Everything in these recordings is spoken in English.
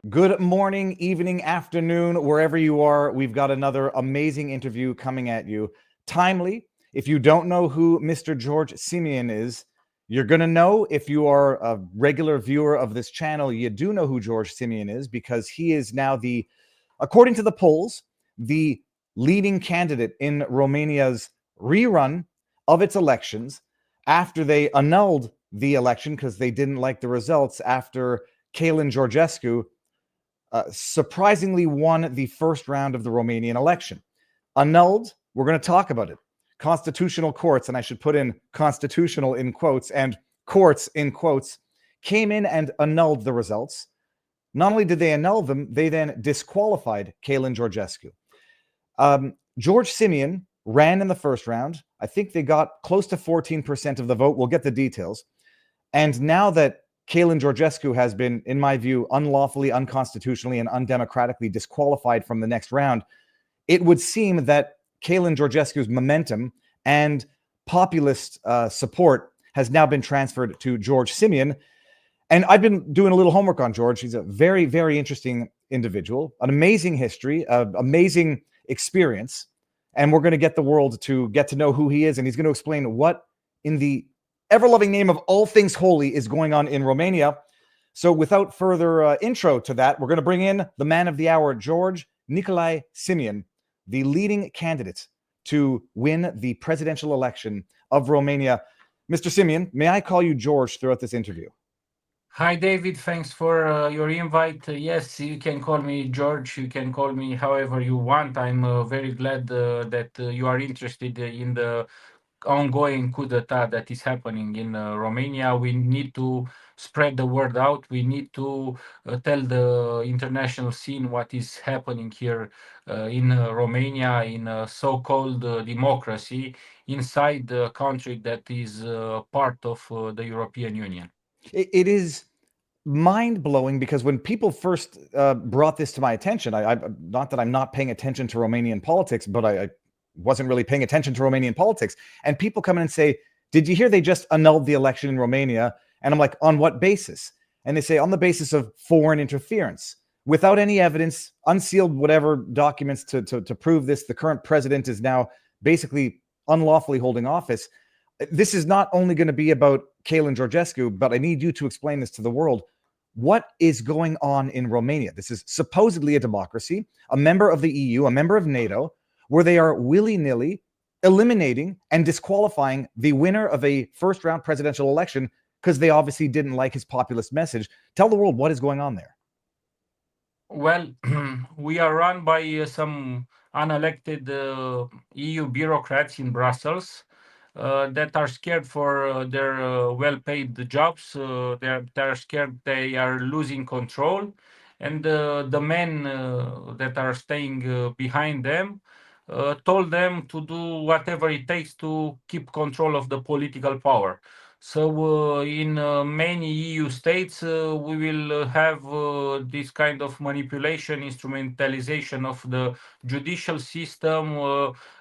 Good morning, evening, afternoon, wherever you are. We've got another amazing interview coming at you. Timely. If you don't know who Mr. George Simion is, you're going to know. If you are a regular viewer of this channel, you do know who George Simion is, because he is now according to the polls, the leading candidate in Romania's rerun of its elections after they annulled the election because they didn't like the results after Georgescu surprisingly won the first round of the Romanian election. Annulled, we're going to talk about it. Constitutional courts, and I should put in constitutional in quotes and courts in quotes, came in and annulled the results. Not only did they annul them, they then disqualified Georgescu. George Simion ran in the first round. I think they got close to 14% of the vote. We'll get the details. And now that Georgescu has been, in my view, unlawfully, unconstitutionally, and undemocratically disqualified from the next round, it would seem that Georgescu's momentum and populist support has now been transferred to George Simion. And I've been doing a little homework on George. He's a very, very interesting individual, an amazing history, amazing experience. And we're going to get the world to get to know who he is. And he's going to explain what, in the ever-loving name of all things holy, is going on in Romania. So without further intro to that, we're going to bring in the man of the hour, George Nicolae Simion, the leading candidate to win the presidential election of Romania. Mr. Simion, may I call you George throughout this interview? Hi, David. Thanks for your invite. Yes, you can call me George. You can call me however you want. I'm very glad that you are interested in the ongoing coup d'etat that is happening in Romania. We need to spread the word out. We need to tell the international scene what is happening here in Romania, in a so-called democracy inside the country that is part of the European Union. It is mind-blowing, because when people first brought this to my attention, not that I'm not paying attention to Romanian politics, but I wasn't really paying attention to Romanian politics. And people come in and say, did you hear they just annulled the election in Romania? And I'm like, on what basis? And they say, on the basis of foreign interference, without any evidence, unsealed whatever documents to prove this. The current president is now basically unlawfully holding office. This is not only going to be about Georgescu, but I need you to explain this to the world. What is going on in Romania? This is supposedly a democracy, a member of the EU, a member of NATO, where they are willy-nilly eliminating and disqualifying the winner of a first-round presidential election because they obviously didn't like his populist message. Tell the world what is going on there. Well, we are run by some unelected EU bureaucrats in Brussels that are scared for their well-paid jobs. They're scared they are losing control, and the men that are staying behind them told them to do whatever it takes to keep control of the political power. So in many EU states, we will have this kind of manipulation, instrumentalization of the judicial system,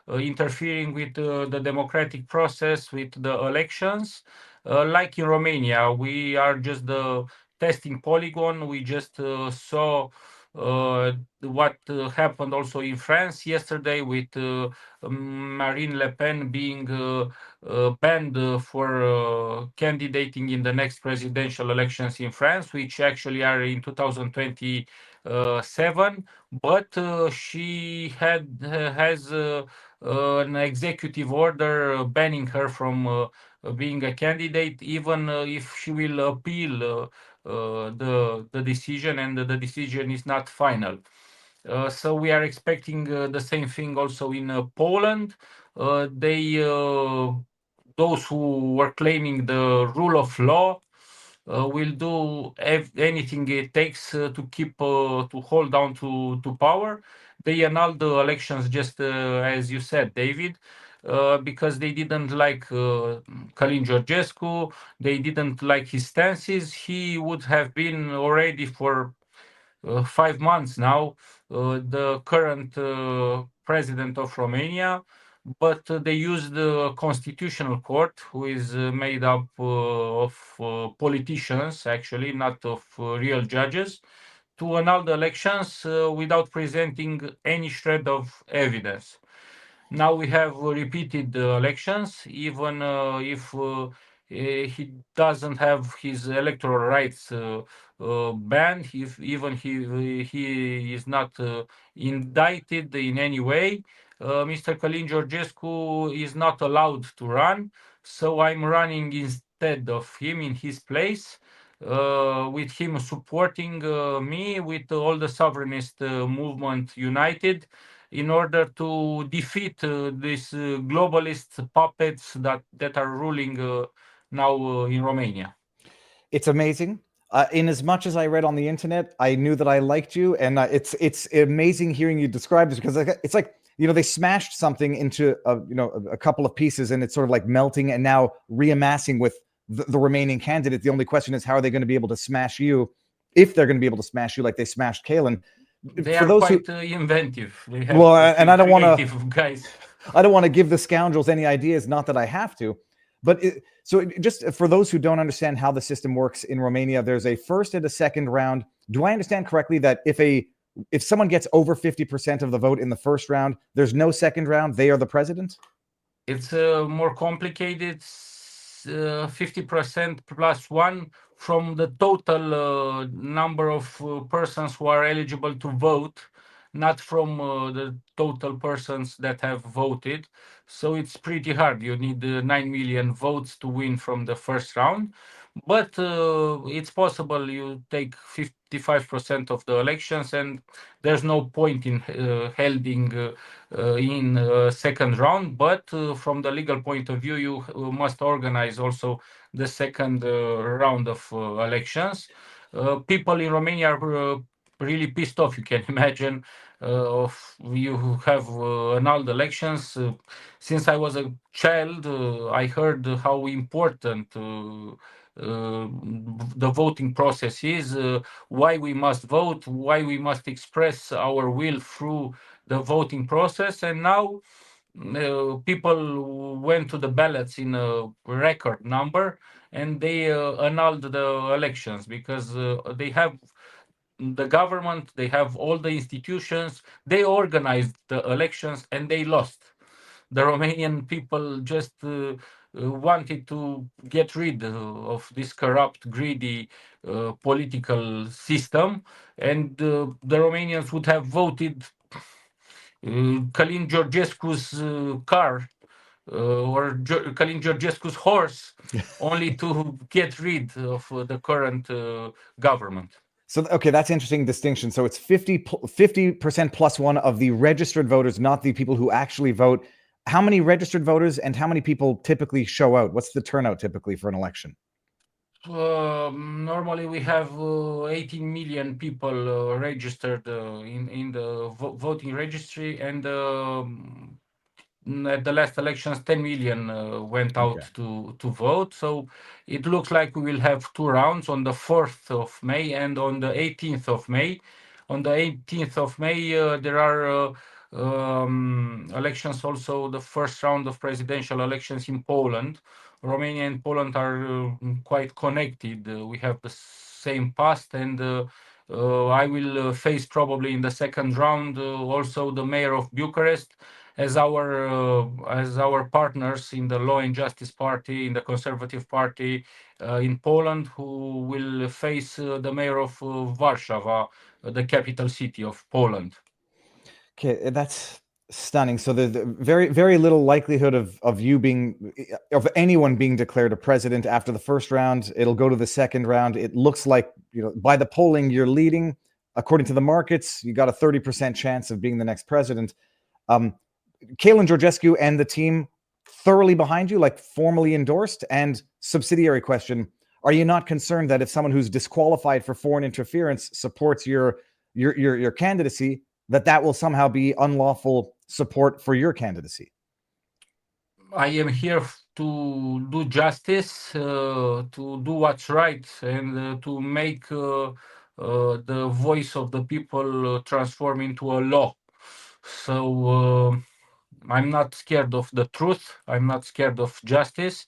interfering with the democratic process, with the elections. Like in Romania, we are just the testing polygon. We just saw what happened also in France yesterday with Marine Le Pen being banned for candidating in the next presidential elections in France, which actually are in 2027. But she has an executive order banning her from being a candidate, even if she will appeal the decision, and the decision is not final. So we are expecting the same thing also in Poland. They those who were claiming the rule of law will do anything it takes to keep to hold down to power. They annulled the elections, just as you said, David, because they didn't like Georgescu. They didn't like his stances. He would have been already for 5 months now the current president of Romania, but they used the constitutional court, who is made up of politicians, actually, not of real judges, to annul the elections without presenting any shred of evidence. Now we have repeated elections, even if he doesn't have his electoral rights banned, if even he is not indicted in any way. Mr. Călin Georgescu is not allowed to run, so I'm running instead of him in his place, with him supporting me, with all the sovereignist movement united in order to defeat these globalist puppets that are ruling now in Romania. It's amazing. In as much as I read on the internet, I knew that I liked you, and it's amazing hearing you describe this, because it's like, they smashed something into a couple of pieces, and it's sort of like melting and now reamassing with the remaining candidate. The only question is, how are they going to be able to smash you, if they're going to be able to smash you like they smashed Kalin? They For are those quite who inventive. They have well, a and few I don't want to creative guys. I don't want to give the scoundrels any ideas, not that I have to. But just for those who don't understand how the system works in Romania, there's a first and a second round. Do I understand correctly that if someone gets over 50% of the vote in the first round, there's no second round, they are the president? It's more complicated. 50% plus one from the total number of persons who are eligible to vote, not from the total persons that have voted. So it's pretty hard. You need 9 million votes to win from the first round. But it's possible you take 55% of the elections, and there's no point in holding in second round. But from the legal point of view, you must organize also the second round of elections. People in Romania are really pissed off. You can imagine of you who have annulled elections. Since I was a child, I heard how important the voting process is, why we must vote, why we must express our will through the voting process. And now people went to the ballots in a record number, and they annulled the elections because they have the government, they have all the institutions, they organized the elections, and they lost. The Romanian people just wanted to get rid of this corrupt, greedy political system, and the Romanians would have voted Călin Georgescu's car or Călin Georgescu's horse only to get rid of the current government. So, okay, that's interesting distinction. So it's 50% plus one of the registered voters, not the people who actually vote. How many registered voters and how many people typically show out? What's the turnout typically for an election? Normally we have 18 million people registered in the voting registry, and at the last elections 10 million went out to vote. So it looks like we will have two rounds on the 4th of May and on the 18th of May. On the 18th of May there are elections, also the first round of presidential elections in Poland. Romania and Poland are quite connected. We have the same past, and I will face probably in the second round also the mayor of Bucharest as our partners in the Law and Justice Party, in the Conservative Party in Poland, who will face the mayor of Warsaw, the capital city of Poland. Okay, that's stunning. So there's very, very little likelihood of anyone being declared a president after the first round. It'll go to the second round. It looks like, by the polling, you're leading. According to the markets, you got a 30% chance of being the next president. Kalin Georgescu and the team thoroughly behind you, like formally endorsed? And subsidiary question, are you not concerned that if someone who's disqualified for foreign interference supports your candidacy, that will somehow be unlawful support for your candidacy? I am here to do justice, to do what's right, and to make the voice of the people transform into a law. So I'm not scared of the truth. I'm not scared of justice.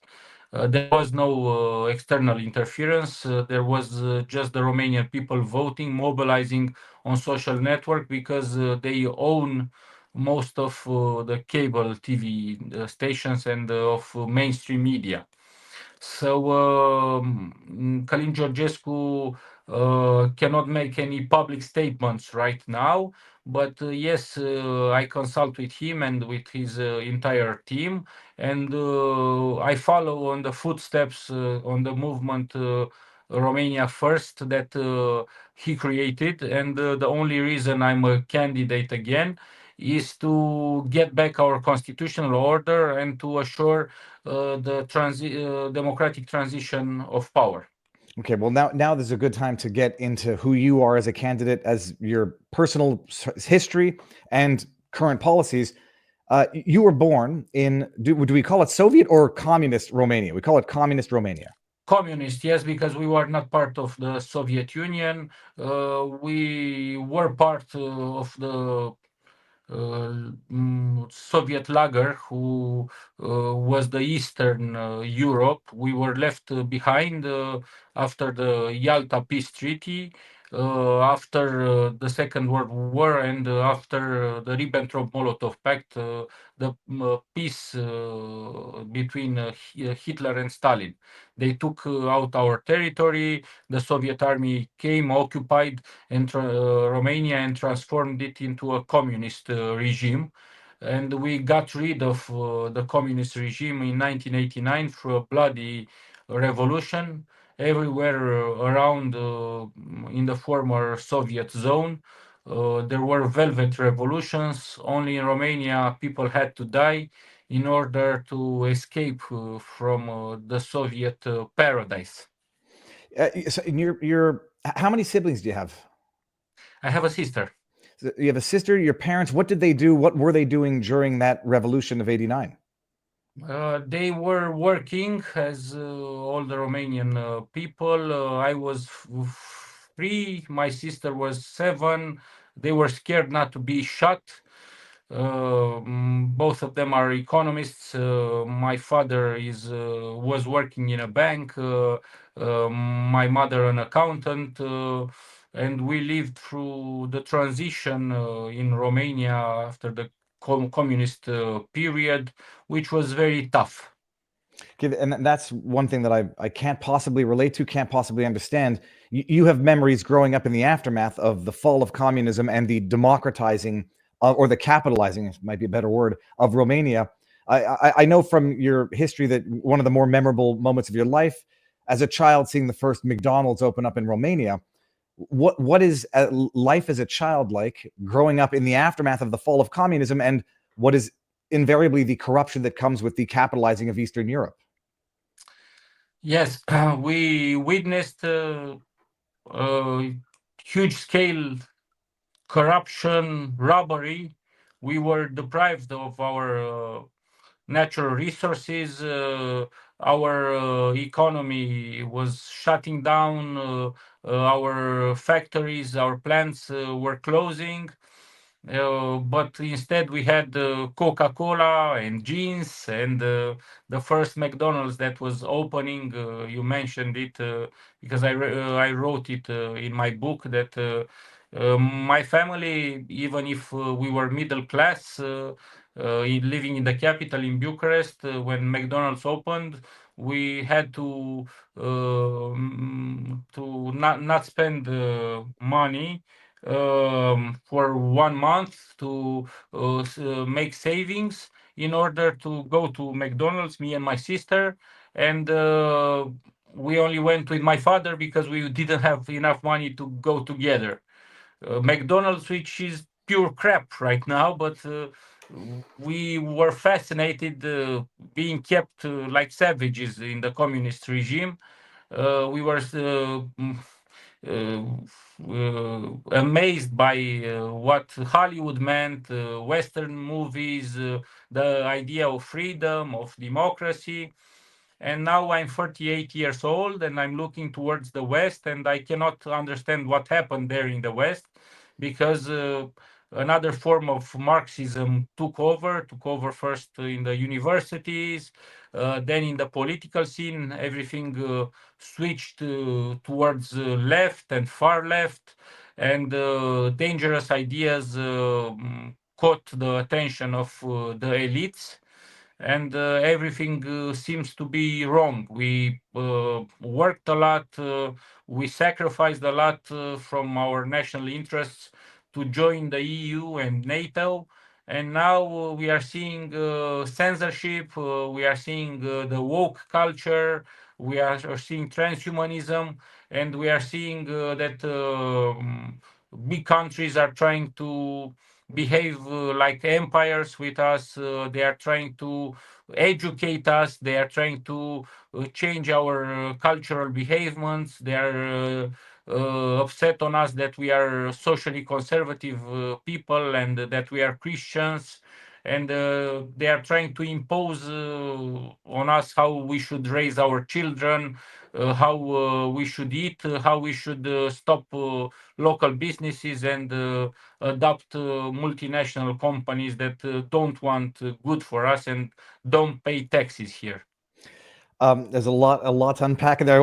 There was no external interference. There was just the Romanian people voting, mobilizing on social network because they own most of the cable TV stations and of mainstream media. So Călin Georgescu cannot make any public statements right now, but yes, I consult with him and with his entire team, and I follow on the footsteps on the movement Romania First that he created, and the only reason I'm a candidate again is to get back our constitutional order and to assure the democratic transition of power. Okay, well now there's a good time to get into who you are as a candidate, as your personal history and current policies. You were born in, do we call it Soviet or communist Romania? We call it communist Romania. Communist, yes, because we were not part of the Soviet Union. We were part of the Soviet lager, who was the Eastern Europe. We were left behind after the Yalta Peace Treaty, after the Second World War, and after the Ribbentrop-Molotov Pact, the peace between Hitler and Stalin. They took out our territory. The Soviet army came, occupied Romania and transformed it into a communist regime. And we got rid of the communist regime in 1989 through a bloody revolution everywhere around in the former Soviet zone. There were velvet revolutions. Only in Romania, people had to die in order to escape from the Soviet paradise. So how many siblings do you have? I have a sister. So you have a sister. Your parents, what did they do? What were they doing during that revolution of '89? They were working as all the Romanian people. I was 3, my sister was 7. They were scared not to be shot. Both of them are economists. My father was working in a bank. My mother an accountant. And we lived through the transition in Romania after the communist period, which was very tough. Okay, and that's one thing that I can't possibly relate to, can't possibly understand. You have memories growing up in the aftermath of the fall of communism and the democratizing, or the capitalizing, might be a better word, of Romania. I know from your history that one of the more memorable moments of your life as a child, seeing the first McDonald's open up in Romania. What is life as a child like growing up in the aftermath of the fall of communism, and what is invariably the corruption that comes with the capitalizing of Eastern Europe? Yes, we witnessed huge scale corruption, robbery. We were deprived of our natural resources. Our economy was shutting down. Our factories, our plants were closing. But instead, we had Coca-Cola and jeans and the first McDonald's that was opening. You mentioned it because I wrote it in my book that my family, even if we were middle class, living in the capital in Bucharest, when McDonald's opened, we had to not spend money for 1 month to make savings in order to go to McDonald's, me and my sister. And we only went with my father because we didn't have enough money to go together. McDonald's, which is pure crap right now, but we were fascinated being kept like savages in the communist regime. We were amazed by what Hollywood meant, Western movies, the idea of freedom, of democracy. And now I'm 38 years old and I'm looking towards the West, and I cannot understand what happened there in the West because another form of Marxism took over first in the universities, then in the political scene, everything switched towards left and far left, and dangerous ideas caught the attention of the elites, and everything seems to be wrong. We worked a lot, we sacrificed a lot from our national interests to join the EU and NATO. And now we are seeing censorship, we are seeing the woke culture, we are seeing transhumanism, and we are seeing that big countries are trying to behave like empires with us. They are trying to educate us. They are trying to change our cultural behaviors. They are upset on us that we are socially conservative people and that we are Christians. And they are trying to impose on us how we should raise our children, how we should eat, how we should stop local businesses and adopt multinational companies that don't want good for us and don't pay taxes here. There's a lot to unpack in there.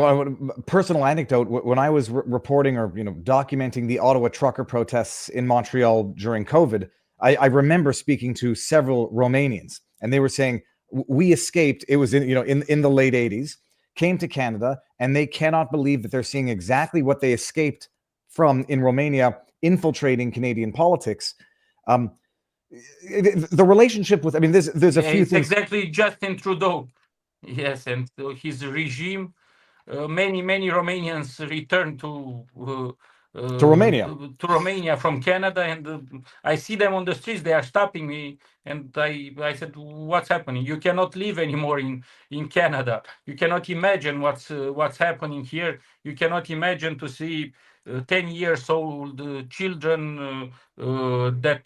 Personal anecdote: when I was reporting or documenting the Ottawa trucker protests in Montreal during COVID, I remember speaking to several Romanians, and they were saying we escaped. It was in the late '80s, came to Canada, and they cannot believe that they're seeing exactly what they escaped from in Romania, infiltrating Canadian politics. The relationship with, I mean, there's a Yeah, few it's things. exactly Justin Trudeau. Yes, and his regime. Many Romanians returned To Romania. to Romania from Canada, and I see them on the streets. They are stopping me, and I said, "What's happening? You cannot live anymore in Canada. You cannot imagine what's happening here. You cannot imagine to see 10 years old children that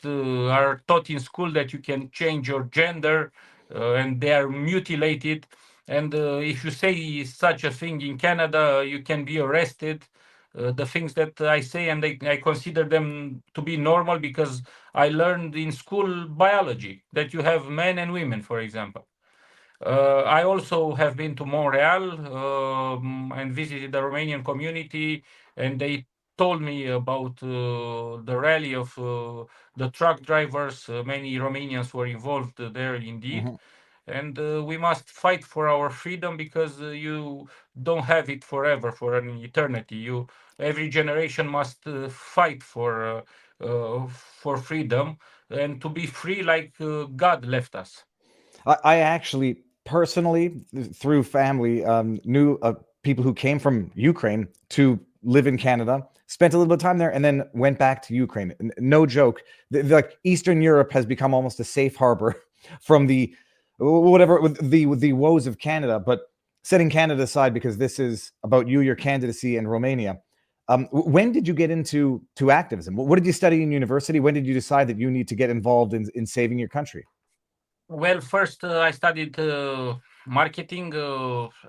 are taught in school that you can change your gender, and they are mutilated." And if you say such a thing in Canada, you can be arrested. The things that I say, and I consider them to be normal because I learned in school biology that you have men and women, for example. I also have been to Montreal and visited the Romanian community, and they told me about the rally of the truck drivers. Many Romanians were involved there indeed. Mhm. And we must fight for our freedom because you don't have it forever, for an eternity. Every generation must fight for freedom and to be free like God left us. I actually personally, through family, knew people who came from Ukraine to live in Canada, spent a little bit of time there, and then went back to Ukraine. No joke. Like Eastern Europe has become almost a safe harbor from the whatever with the woes of Canada. But setting Canada aside, because this is about you, your candidacy, and Romania. When did you get into activism? What did you study in university? When did you decide that you need to get involved in saving your country? Well, first I studied marketing,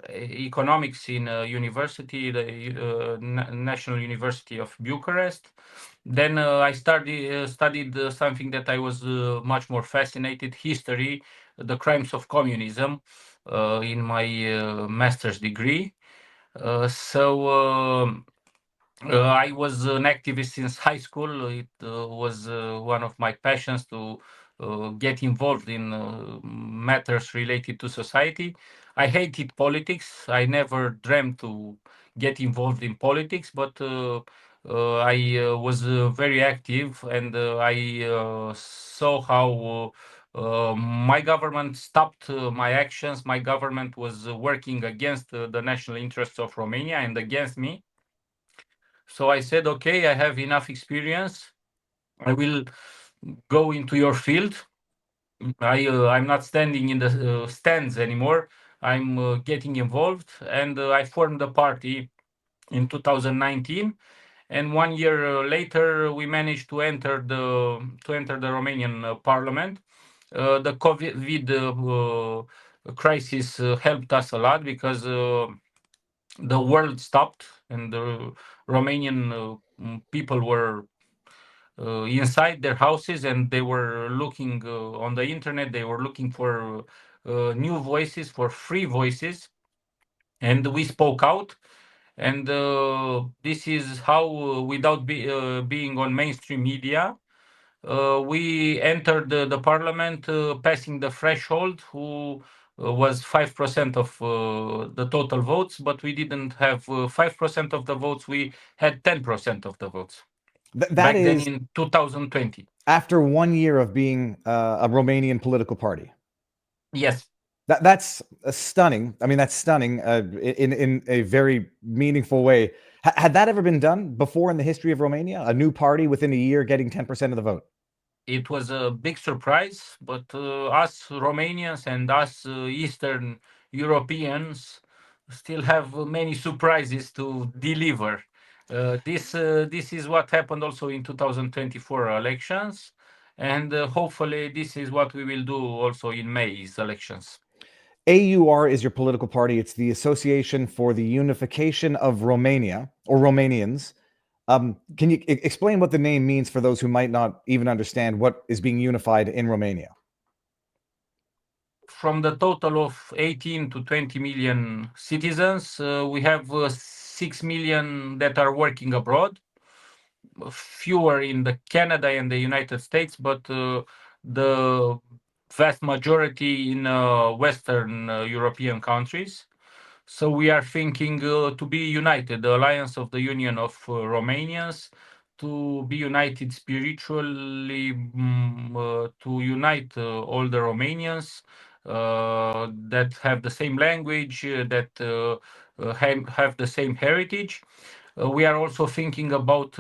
economics in university, the National University of Bucharest. Then I studied something that I was much more fascinated, history, the crimes of communism, in my master's degree. I was an activist since high school. It was one of my passions to get involved in matters related to society. I hated politics. I never dreamt to get involved in politics, but I was very active, and I saw how my government stopped my actions. My government was working against the national interests of Romania and against me. So I said, okay, I have enough experience. I will go into your field. I'm not standing in the stands anymore. I'm getting involved, and I formed a party in 2019. And 1 year later, we managed to enter the Romanian Parliament. The COVID crisis helped us a lot because the world stopped and the Romanian people were inside their houses, and they were looking on the internet. They were looking for new voices, for free voices, and we spoke out. And this is how, without being on mainstream media, we entered the parliament, passing the threshold, who was 5% of the total votes, but we didn't have 5% of the votes. We had 10% of the votes That back then is in 2020. after 1 year of being a Romanian political party. Yes, That's stunning. I mean, that's stunning in a very meaningful way. Had that ever been done before in the history of Romania? A new party within a year getting 10% of the vote? it was a big surprise, but us Romanians and us Eastern Europeans still have many surprises to deliver. This is what happened also in 2024 elections, and hopefully this is what we will do also in May's elections. AUR is your political party. It's the Association for the Unification of Romania, or Romanians. Can you explain what the name means for those who might not even understand what is being unified in Romania? From the total of 18 to 20 million citizens, we have 6 million that are working abroad, fewer in the Canada and the United States, but the vast majority in Western European countries. So we are thinking to be united, the Alliance of the Union of Romanians, to be united spiritually, to unite all the Romanians that have the same language, that have the same heritage. We are also thinking about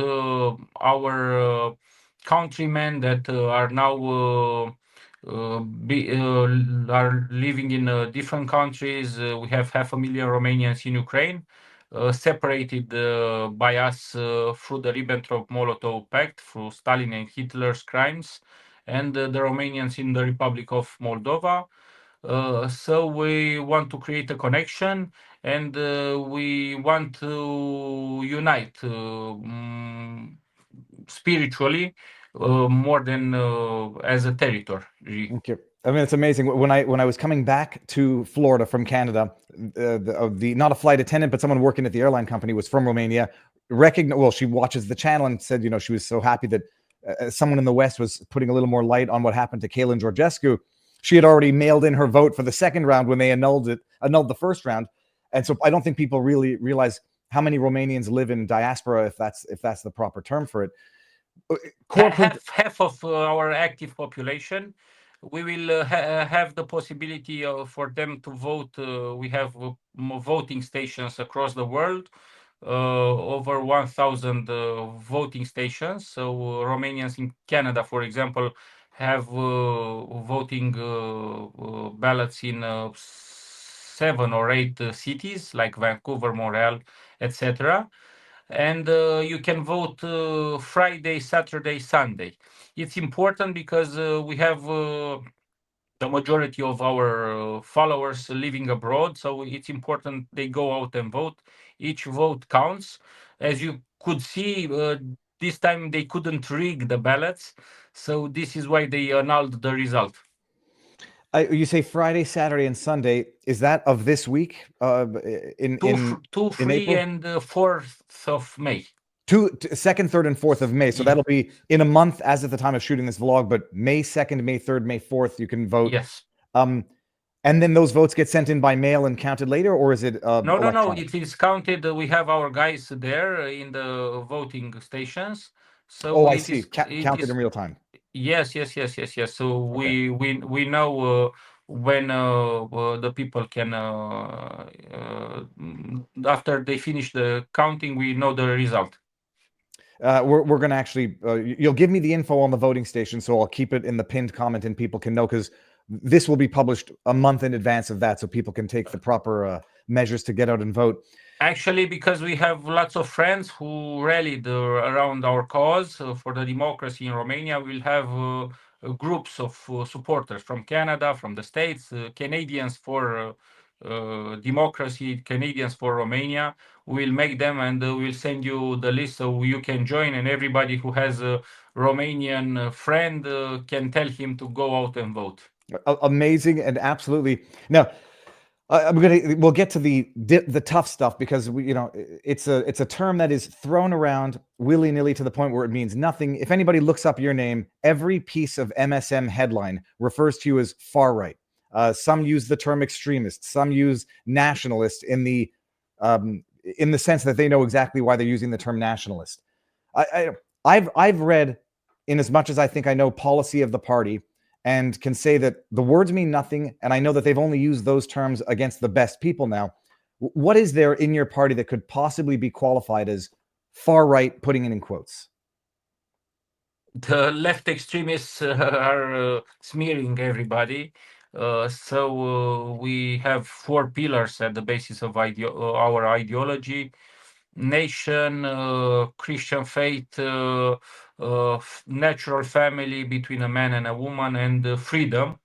our countrymen that are now are living in different countries. We have 500,000 Romanians in Ukraine, separated by us through the Ribbentrop-Molotov Pact, through Stalin and Hitler's crimes, and the Romanians in the Republic of Moldova. So we want to create a connection, and we want to unite spiritually, more than as a territory. Okay. I mean, it's amazing. When I was coming back to Florida from Canada, the not a flight attendant, but someone working at the airline company was from Romania. Well, she watches the channel and said, she was so happy that someone in the West was putting a little more light on what happened to Georgescu. She had already mailed in her vote for the second round when they annulled the first round, and so I don't think people really realize how many Romanians live in diaspora, if that's the proper term for it. Half of our active population, we will have the possibility for them to vote. We have voting stations across the world, over 1,000 voting stations. So Romanians in Canada, for example, have voting ballots in 7 or 8 cities like Vancouver, Montreal, etc. And you can vote Friday, Saturday, Sunday. It's important because we have the majority of our followers living abroad, so it's important they go out and vote. Each vote counts. As you could see, this time they couldn't rig the ballots, so this is why they annulled the result. You say Friday, Saturday, and Sunday. Is that of this week? In 3, April? and 4th of May. 2nd, 3rd, and 4th of May. So that'll be in a month as at the time of shooting this vlog. But May 2nd, May 3rd, May 4th, you can vote. Yes. And then those votes get sent in by mail and counted later, or is it No. electronic? It is counted. We have our guys there in the voting stations, so Oh, I it see. is. It Counted in is. real time. Yes. So Okay. we know when the people can. After they finish the counting, we know the result. We're going to actually, you'll give me the info on the voting station, so I'll keep it in the pinned comment and people can know, because this will be published a month in advance of that, so people can take the proper measures to get out and vote. Actually, because we have lots of friends who rallied around our cause for the democracy in Romania, we'll have groups of supporters from Canada, from the States, Canadians for democracy, Canadians for Romania. We'll make them and we'll send you the list so you can join. And everybody who has a Romanian friend can tell him to go out and vote. Amazing and absolutely. Now, we'll get to the tough stuff because it's a term that is thrown around willy-nilly to the point where it means nothing. If anybody looks up your name, every piece of MSM headline refers to you as far right. Some use the term extremist, some use nationalist in the sense that they know exactly why they're using the term nationalist. I've read, in as much as I think I know policy of the party, and can say that the words mean nothing, and I know that they've only used those terms against the best people now. What is there in your party that could possibly be qualified as far right, putting it in quotes? The left extremists are smearing everybody. So we have four pillars at the basis of our ideology: nation, Christian faith, natural family between a man and a woman, and freedom.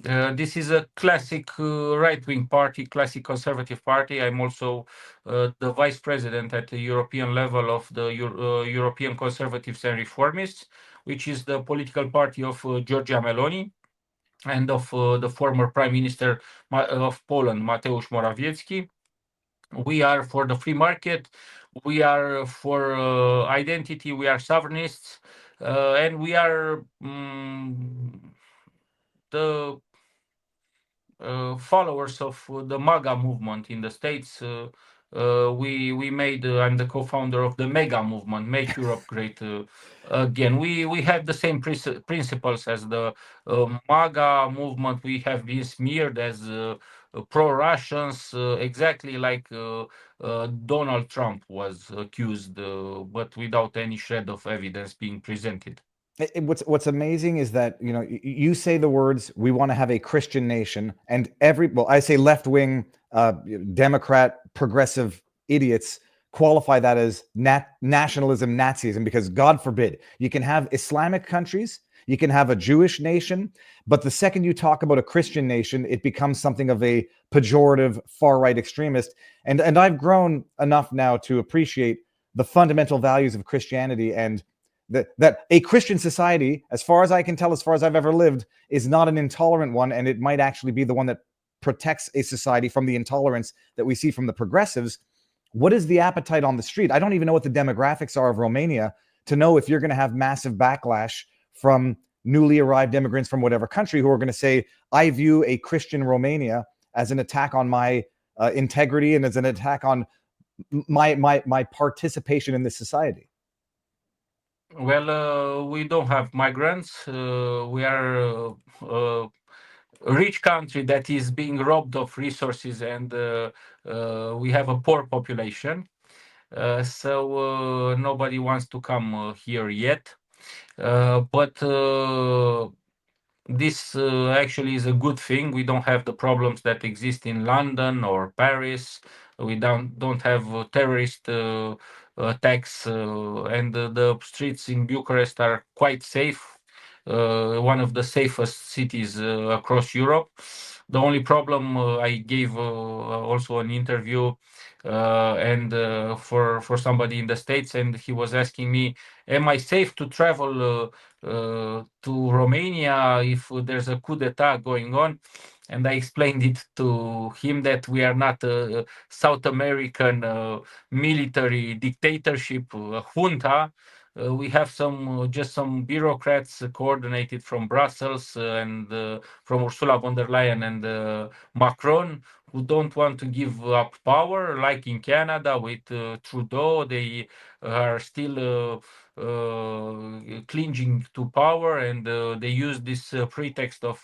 This is a classic right-wing party, classic conservative party. I'm also the vice president at the European level of the European Conservatives and Reformists, which is the political party of Giorgia Meloni and of the former Prime Minister of Poland, Mateusz Morawiecki. We are for the free market. We are for identity. We are sovereignists, and we are the followers of the MAGA movement in the States. We made. I'm the co-founder of the MEGA movement, Make Europe Great Again. We have the same principles as the MAGA movement. We have been smeared as pro-Russians, exactly like Donald Trump was accused, but without any shred of evidence being presented. What's amazing is that you say the words, "We want to have a Christian nation," and I say left-wing, Democrat, progressive idiots qualify that as nationalism, Nazism, because God forbid you can have Islamic countries, you can have a Jewish nation, but the second you talk about a Christian nation, it becomes something of a pejorative, far-right extremist. And I've grown enough now to appreciate the fundamental values of Christianity, and that a Christian society, as far as I can tell, as far as I've ever lived, is not an intolerant one, and it might actually be the one that protects a society from the intolerance that we see from the progressives. What is the appetite on the street? I don't even know what the demographics are of Romania to know if you're going to have massive backlash from newly arrived immigrants from whatever country who are going to say, I view a Christian Romania as an attack on my integrity and as an attack on my participation in this society. Well, we don't have migrants. We are a rich country that is being robbed of resources, and we have a poor population. So nobody wants to come here yet. But this actually is a good thing. We don't have the problems that exist in London or Paris. We don't have terrorist attacks, and the streets in Bucharest are quite safe. One of the safest cities across Europe. The only problem, I gave also an interview and for somebody in the States, and he was asking me, "Am I safe to travel to Romania if there's a coup d'état going on?" And I explained it to him that we are not a South American military dictatorship, junta. We have just some bureaucrats coordinated from Brussels and from Ursula von der Leyen and Macron, who don't want to give up power, like in Canada with Trudeau. They are still clinging to power, and they use this pretext of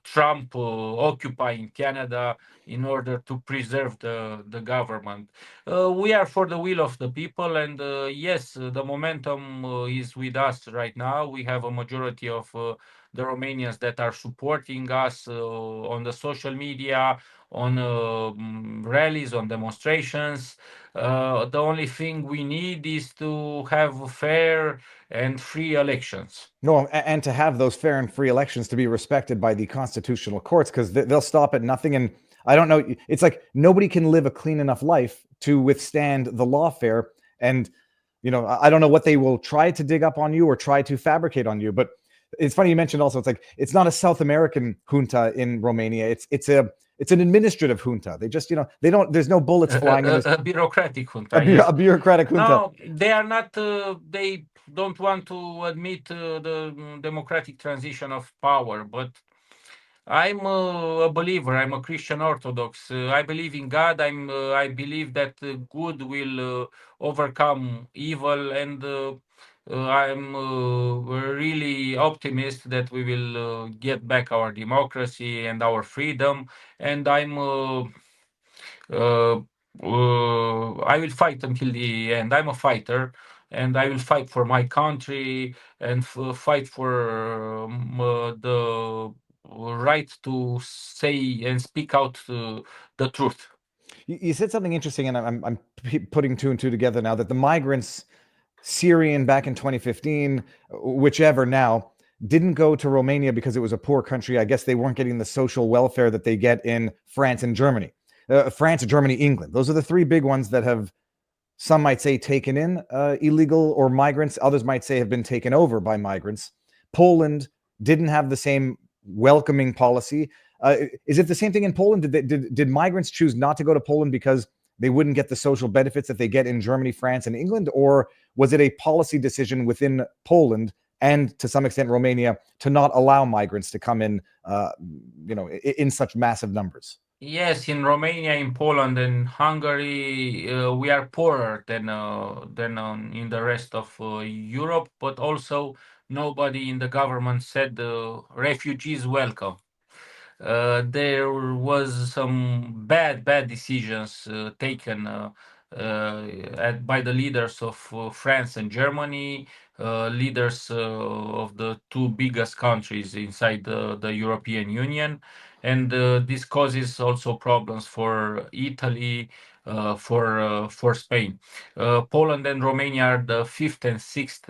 Trump occupying Canada in order to preserve the government. We are for the will of the people, and yes, the momentum is with us right now. We have a majority of the Romanians that are supporting us on the social media, on rallies, on demonstrations. The only thing we need is to have fair and free elections. No, and to have those fair and free elections to be respected by the constitutional courts, because they'll stop at nothing. And I don't know. It's like nobody can live a clean enough life to withstand the lawfare. And, I don't know what they will try to dig up on you or try to fabricate on you. But it's funny you mentioned also, it's like, it's not a South American junta in Romania. It's an administrative junta. They just, they don't, there's no bullets flying in this, A bureaucratic junta, yes. a bureaucratic junta. No, they are not. They don't want to admit the democratic transition of power. But I'm a believer. I'm a Christian Orthodox. I believe in God. I believe that good will overcome evil, and I'm really optimist that we will get back our democracy and our freedom. And uh, I will fight until the end. I'm a fighter, and I will fight for my country and fight for the right to say and speak out the truth. You said something interesting, and I'm putting two and two together now, that the migrants, Syrian back in 2015, whichever now, didn't go to Romania because it was a poor country. I guess they weren't getting the social welfare that they get in France and Germany. France, Germany, England. Those are the three big ones that have, some might say, taken in illegal or migrants. Others might say have been taken over by migrants. Poland didn't have the same welcoming policy. Is it the same thing in Poland? Did migrants choose not to go to Poland because they wouldn't get the social benefits that they get in Germany, France, and England? Or was it a policy decision within Poland and to some extent Romania to not allow migrants to come in, in such massive numbers? Yes, in Romania, in Poland, and Hungary, we are poorer than in the rest of Europe. But also, nobody in the government said refugees welcome. There was some bad decisions taken by the leaders of France and Germany, leaders of the two biggest countries inside the European Union, and this causes also problems for Italy, for Spain. Poland and Romania are the fifth and sixth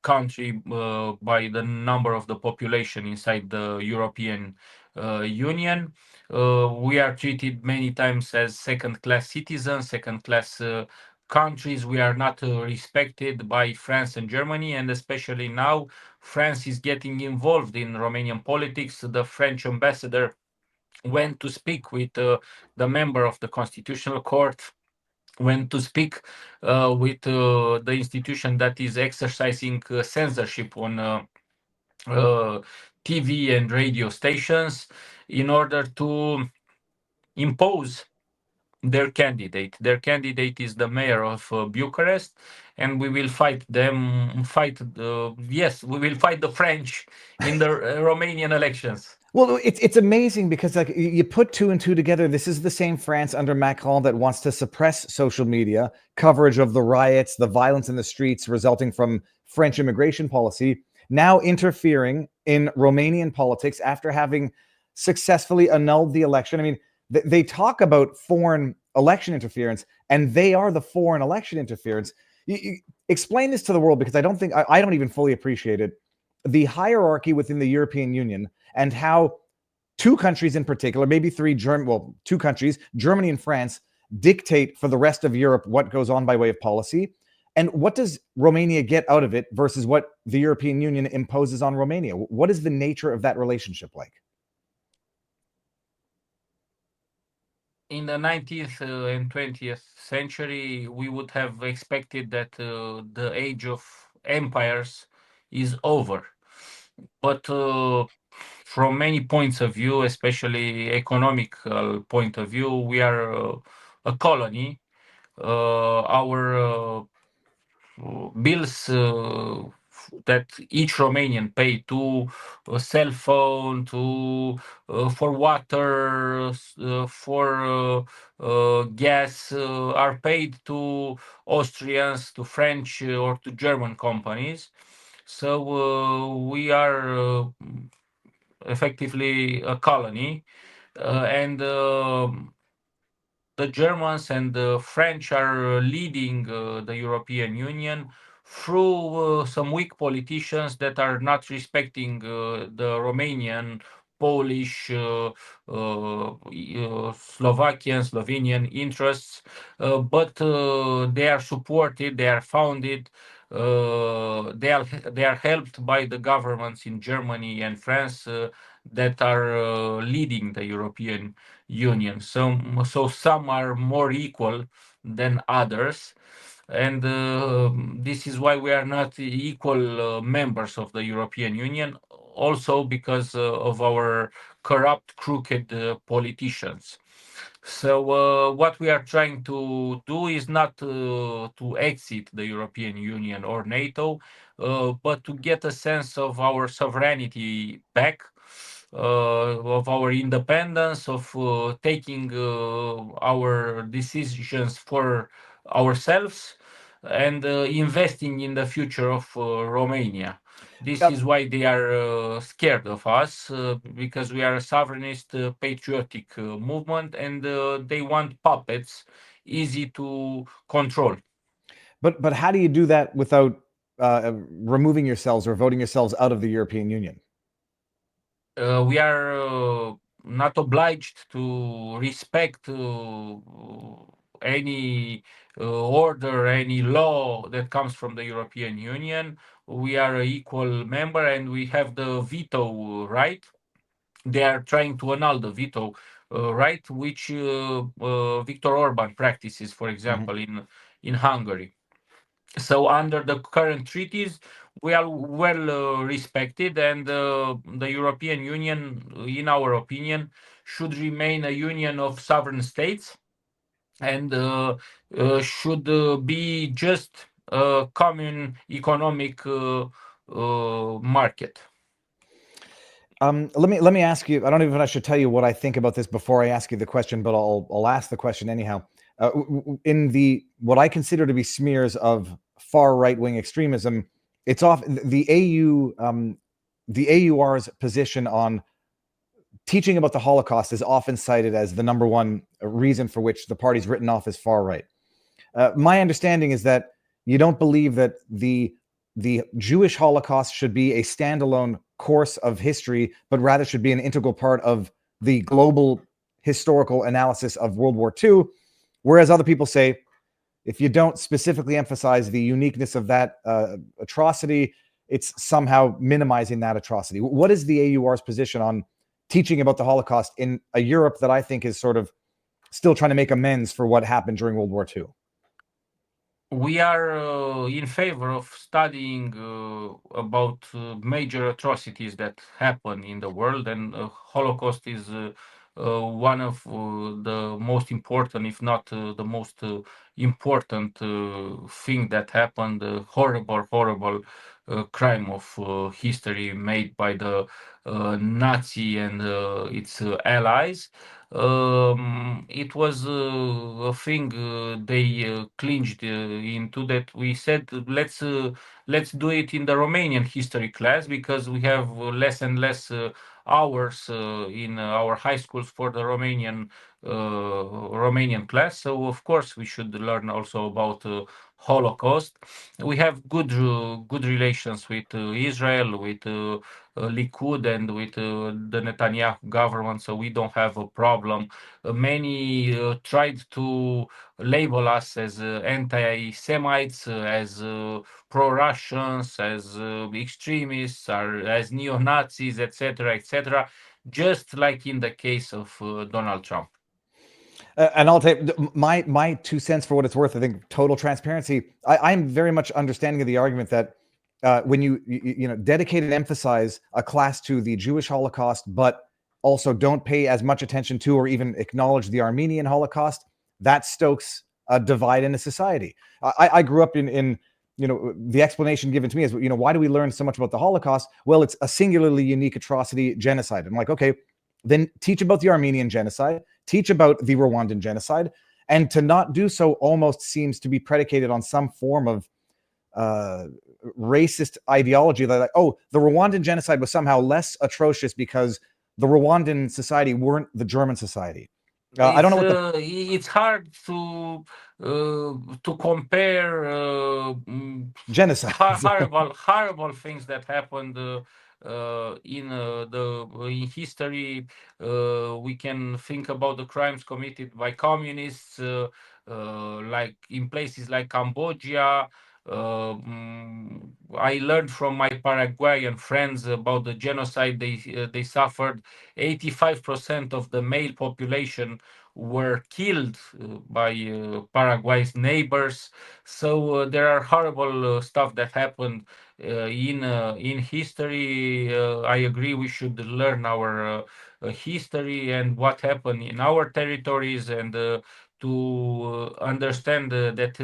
country by the number of the population inside the European Union. We are treated many times as second-class citizens, second-class countries. We are not respected by France and Germany, and especially now, France is getting involved in Romanian politics. The French ambassador went to speak with the member of the Constitutional Court, went to speak with the institution that is exercising censorship on uh, TV and radio stations in order to impose their candidate. Their candidate is the mayor of Bucharest, and we will fight them. Yes, we will fight the French in the Romanian elections. Well, it's amazing because like you put two and two together. This is the same France under Macron that wants to suppress social media coverage of the riots, the violence in the streets resulting from French immigration policy, now interfering in Romanian politics after having successfully annulled the election. I mean, they talk about foreign election interference, and they are the foreign election interference. You explain this to the world, because I don't think I don't even fully appreciate it. The hierarchy within the European Union, and how two countries in particular, maybe three, two countries, Germany and France, dictate for the rest of Europe what goes on by way of policy. And what does Romania get out of it versus what the European Union imposes on Romania? What is the nature of that relationship like? In the 19th and 20th century, we would have expected that the age of empires is over. But from many points of view, especially economical point of view, we are a colony. Our bills that each Romanian pay to a cell phone, to for water, for gas, are paid to Austrians, to French, or to German companies. So we are effectively a colony, and the Germans and the French are leading the European Union through some weak politicians that are not respecting the Romanian Polish, Slovakian, Slovenian interests, but they are supported, they are founded, they are helped by the governments in Germany and France that are leading the European Union. So some are more equal than others, and this is why we are not equal members of the European Union. Also because of our corrupt, crooked politicians. So what we are trying to do is not to exit the European Union or NATO, but to get a sense of our sovereignty back, of our independence, of taking our decisions for ourselves, and investing in the future of Romania. This Uh, is why they are scared of us, because we are a sovereignist, patriotic movement, and they want puppets, easy to control. but how do you do that without removing yourselves or voting yourselves out of the European Union? We are not obliged to respect any order, any law that comes from the European Union. We are an equal member and we have the veto right. They are trying to annul the veto right, which Viktor Orban practices, for Mhm. example, in Hungary. So under the current treaties, we are well respected, and the European Union, in our opinion, should remain a union of sovereign states, and should be just a common economic market. Let me ask you. I don't even know if I should tell you what I think about this before I ask you the question, but I'll ask the question anyhow. In the what I consider to be smears of far right wing extremism, it's off the AU. The AUR's position on teaching about the Holocaust is often cited as the number one reason for which the party's written off as far right. My understanding is that you don't believe that the Jewish Holocaust should be a standalone course of history, but rather should be an integral part of the global historical analysis of World War II. Whereas other people say, if you don't specifically emphasize the uniqueness of that atrocity, it's somehow minimizing that atrocity. What is the AUR's position on teaching about the Holocaust in a Europe that I think is sort of still trying to make amends for what happened during World War II? We are in favor of studying about major atrocities that happen in the world, and Holocaust is one of the most important, if not the most important thing that happened. Horrible, horrible crime of history made by the Nazi and its allies. It was a thing they clinched into, that we said, let's do it in the Romanian history class, because we have less and less hours in our high schools for the Romanian class. So of course we should learn also about Holocaust. We have good relations with Israel, with Likud, and with the Netanyahu government, so we don't have a problem. Many tried to label us as anti-Semites, as pro-Russians, as extremists, or as neo-Nazis, etc., etc., just like in the case of Donald Trump. And I'll take my 2 cents for what it's worth. I think total transparency. I'm very much understanding of the argument that when you dedicate and emphasize a class to the Jewish Holocaust, but also don't pay as much attention to or even acknowledge the Armenian Holocaust, that stokes a divide in a society. I grew up in the explanation given to me is, why do we learn so much about the Holocaust? Well, it's a singularly unique atrocity, genocide. I'm like, okay, then teach about the Armenian genocide, teach about the Rwandan genocide, and to not do so almost seems to be predicated on some form of racist ideology that, like, oh, the Rwandan genocide was somehow less atrocious because the Rwandan society weren't the German society. I don't know what the It's hard to compare genocide. horrible things that happened In history, we can think about the crimes committed by communists, like in places like Cambodia. I learned from my Paraguayan friends about the genocide they suffered. 85% of the male population were killed by Paraguay's neighbors. So there are horrible stuff that happened in history. I agree we should learn our history and what happened in our territories, and to understand that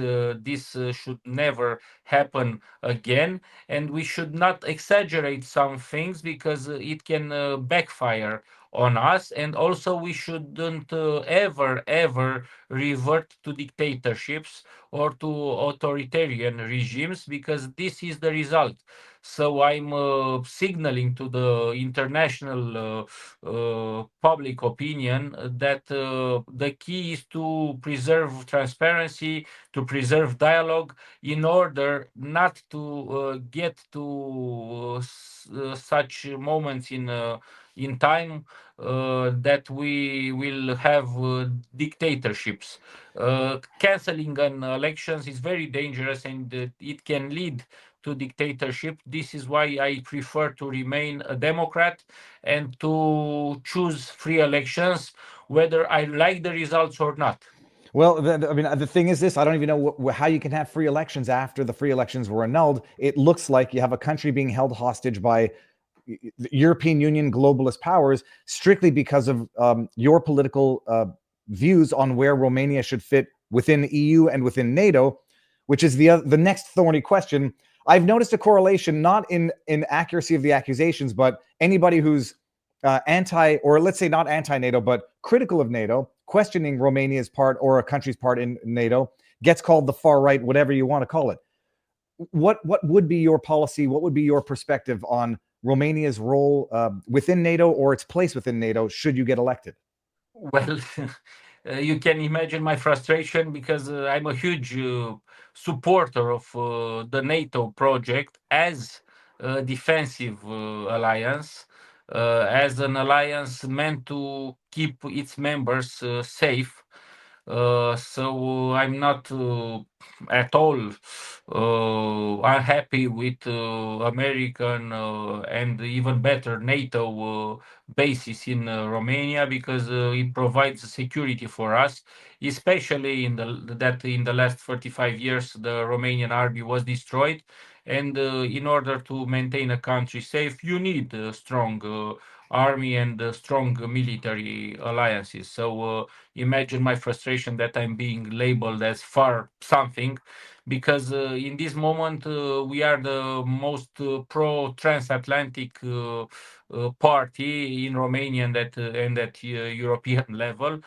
this should never happen again, and we should not exaggerate some things because it can backfire on us. And also we shouldn't ever revert to dictatorships or to authoritarian regimes, because this is the result. So I'm signaling to the international public opinion that the key is to preserve transparency, to preserve dialogue, in order not to get to such moments in time that we will have dictatorships. Canceling an elections is very dangerous, and it can lead to dictatorship. This is why I prefer to remain a Democrat and to choose free elections, whether I like the results or not. Well, I mean, the thing is this: I don't even know how you can have free elections after the free elections were annulled. It looks like you have a country being held hostage by the European Union globalist powers strictly because of your political views on where Romania should fit within the EU and within NATO, which is the next thorny question. I've noticed a correlation, not in accuracy of the accusations, but anybody who's anti, or let's say not anti-NATO, but critical of NATO, questioning Romania's part or a country's part in NATO, gets called the far right, whatever you want to call it. What would be your policy? What would be your perspective on Romania's role within NATO or its place within NATO should you get elected? Well, you can imagine my frustration, because I'm a huge supporter of the NATO project as a defensive alliance, as an alliance meant to keep its members safe. So I'm not at all unhappy with American and even better NATO bases in Romania, because it provides security for us, especially in the last 45 years the Romanian army was destroyed, and in order to maintain a country safe, you need a strong army and strong military alliances. So imagine my frustration that I'm being labeled as far something, because in this moment we are the most pro transatlantic party in Romania, and at European level,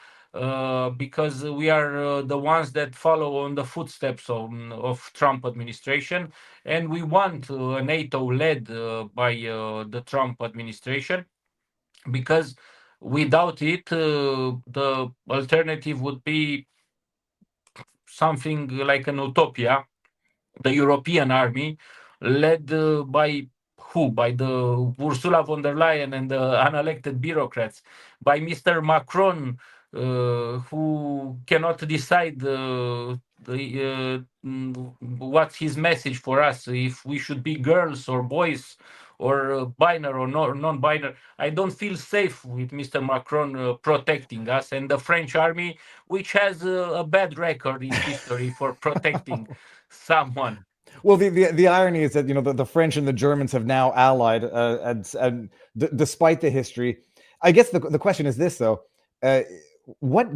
because we are the ones that follow on the footsteps of Trump administration, and we want a NATO led by the Trump administration, because without it, the alternative would be something like an utopia, the European army, led by who? By the Ursula von der Leyen and the unelected bureaucrats, by Mr. Macron, who cannot decide what's his message for us, if we should be girls or boys, or binary or non-binary. I don't feel safe with Mr. Macron protecting us, and the French army, which has a bad record in history for protecting someone. Well, the irony is that the French and the Germans have now allied, and despite the history, I guess the question is this though: uh, what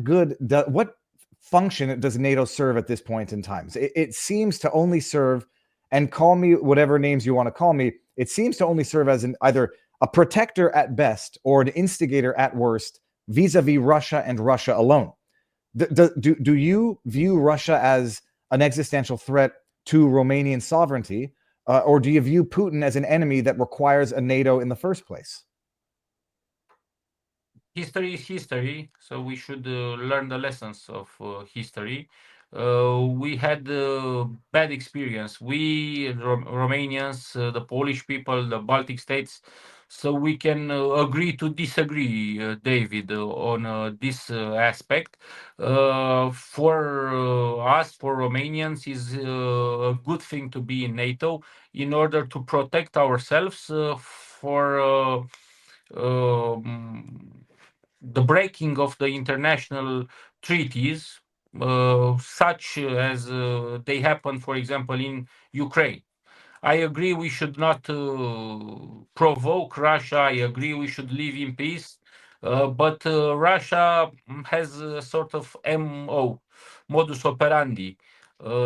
function does NATO serve at this point in time? It seems to only serve, and call me whatever names you want to call me. It seems to only serve as either a protector at best or an instigator at worst, vis-a-vis Russia and Russia alone. Do you view Russia as an existential threat to Romanian sovereignty, or do you view Putin as an enemy that requires a NATO in the first place? History is history, so we should learn the lessons of history. We had bad experience. We Romanians, the Polish people, the Baltic states. So we can agree to disagree, David, on this aspect. For us, for Romanians, is a good thing to be in NATO in order to protect ourselves for um, the breaking of the international treaties, such as they happen, for example, in Ukraine. I agree we should not provoke Russia. I agree we should live in peace. But Russia has a sort of modus operandi.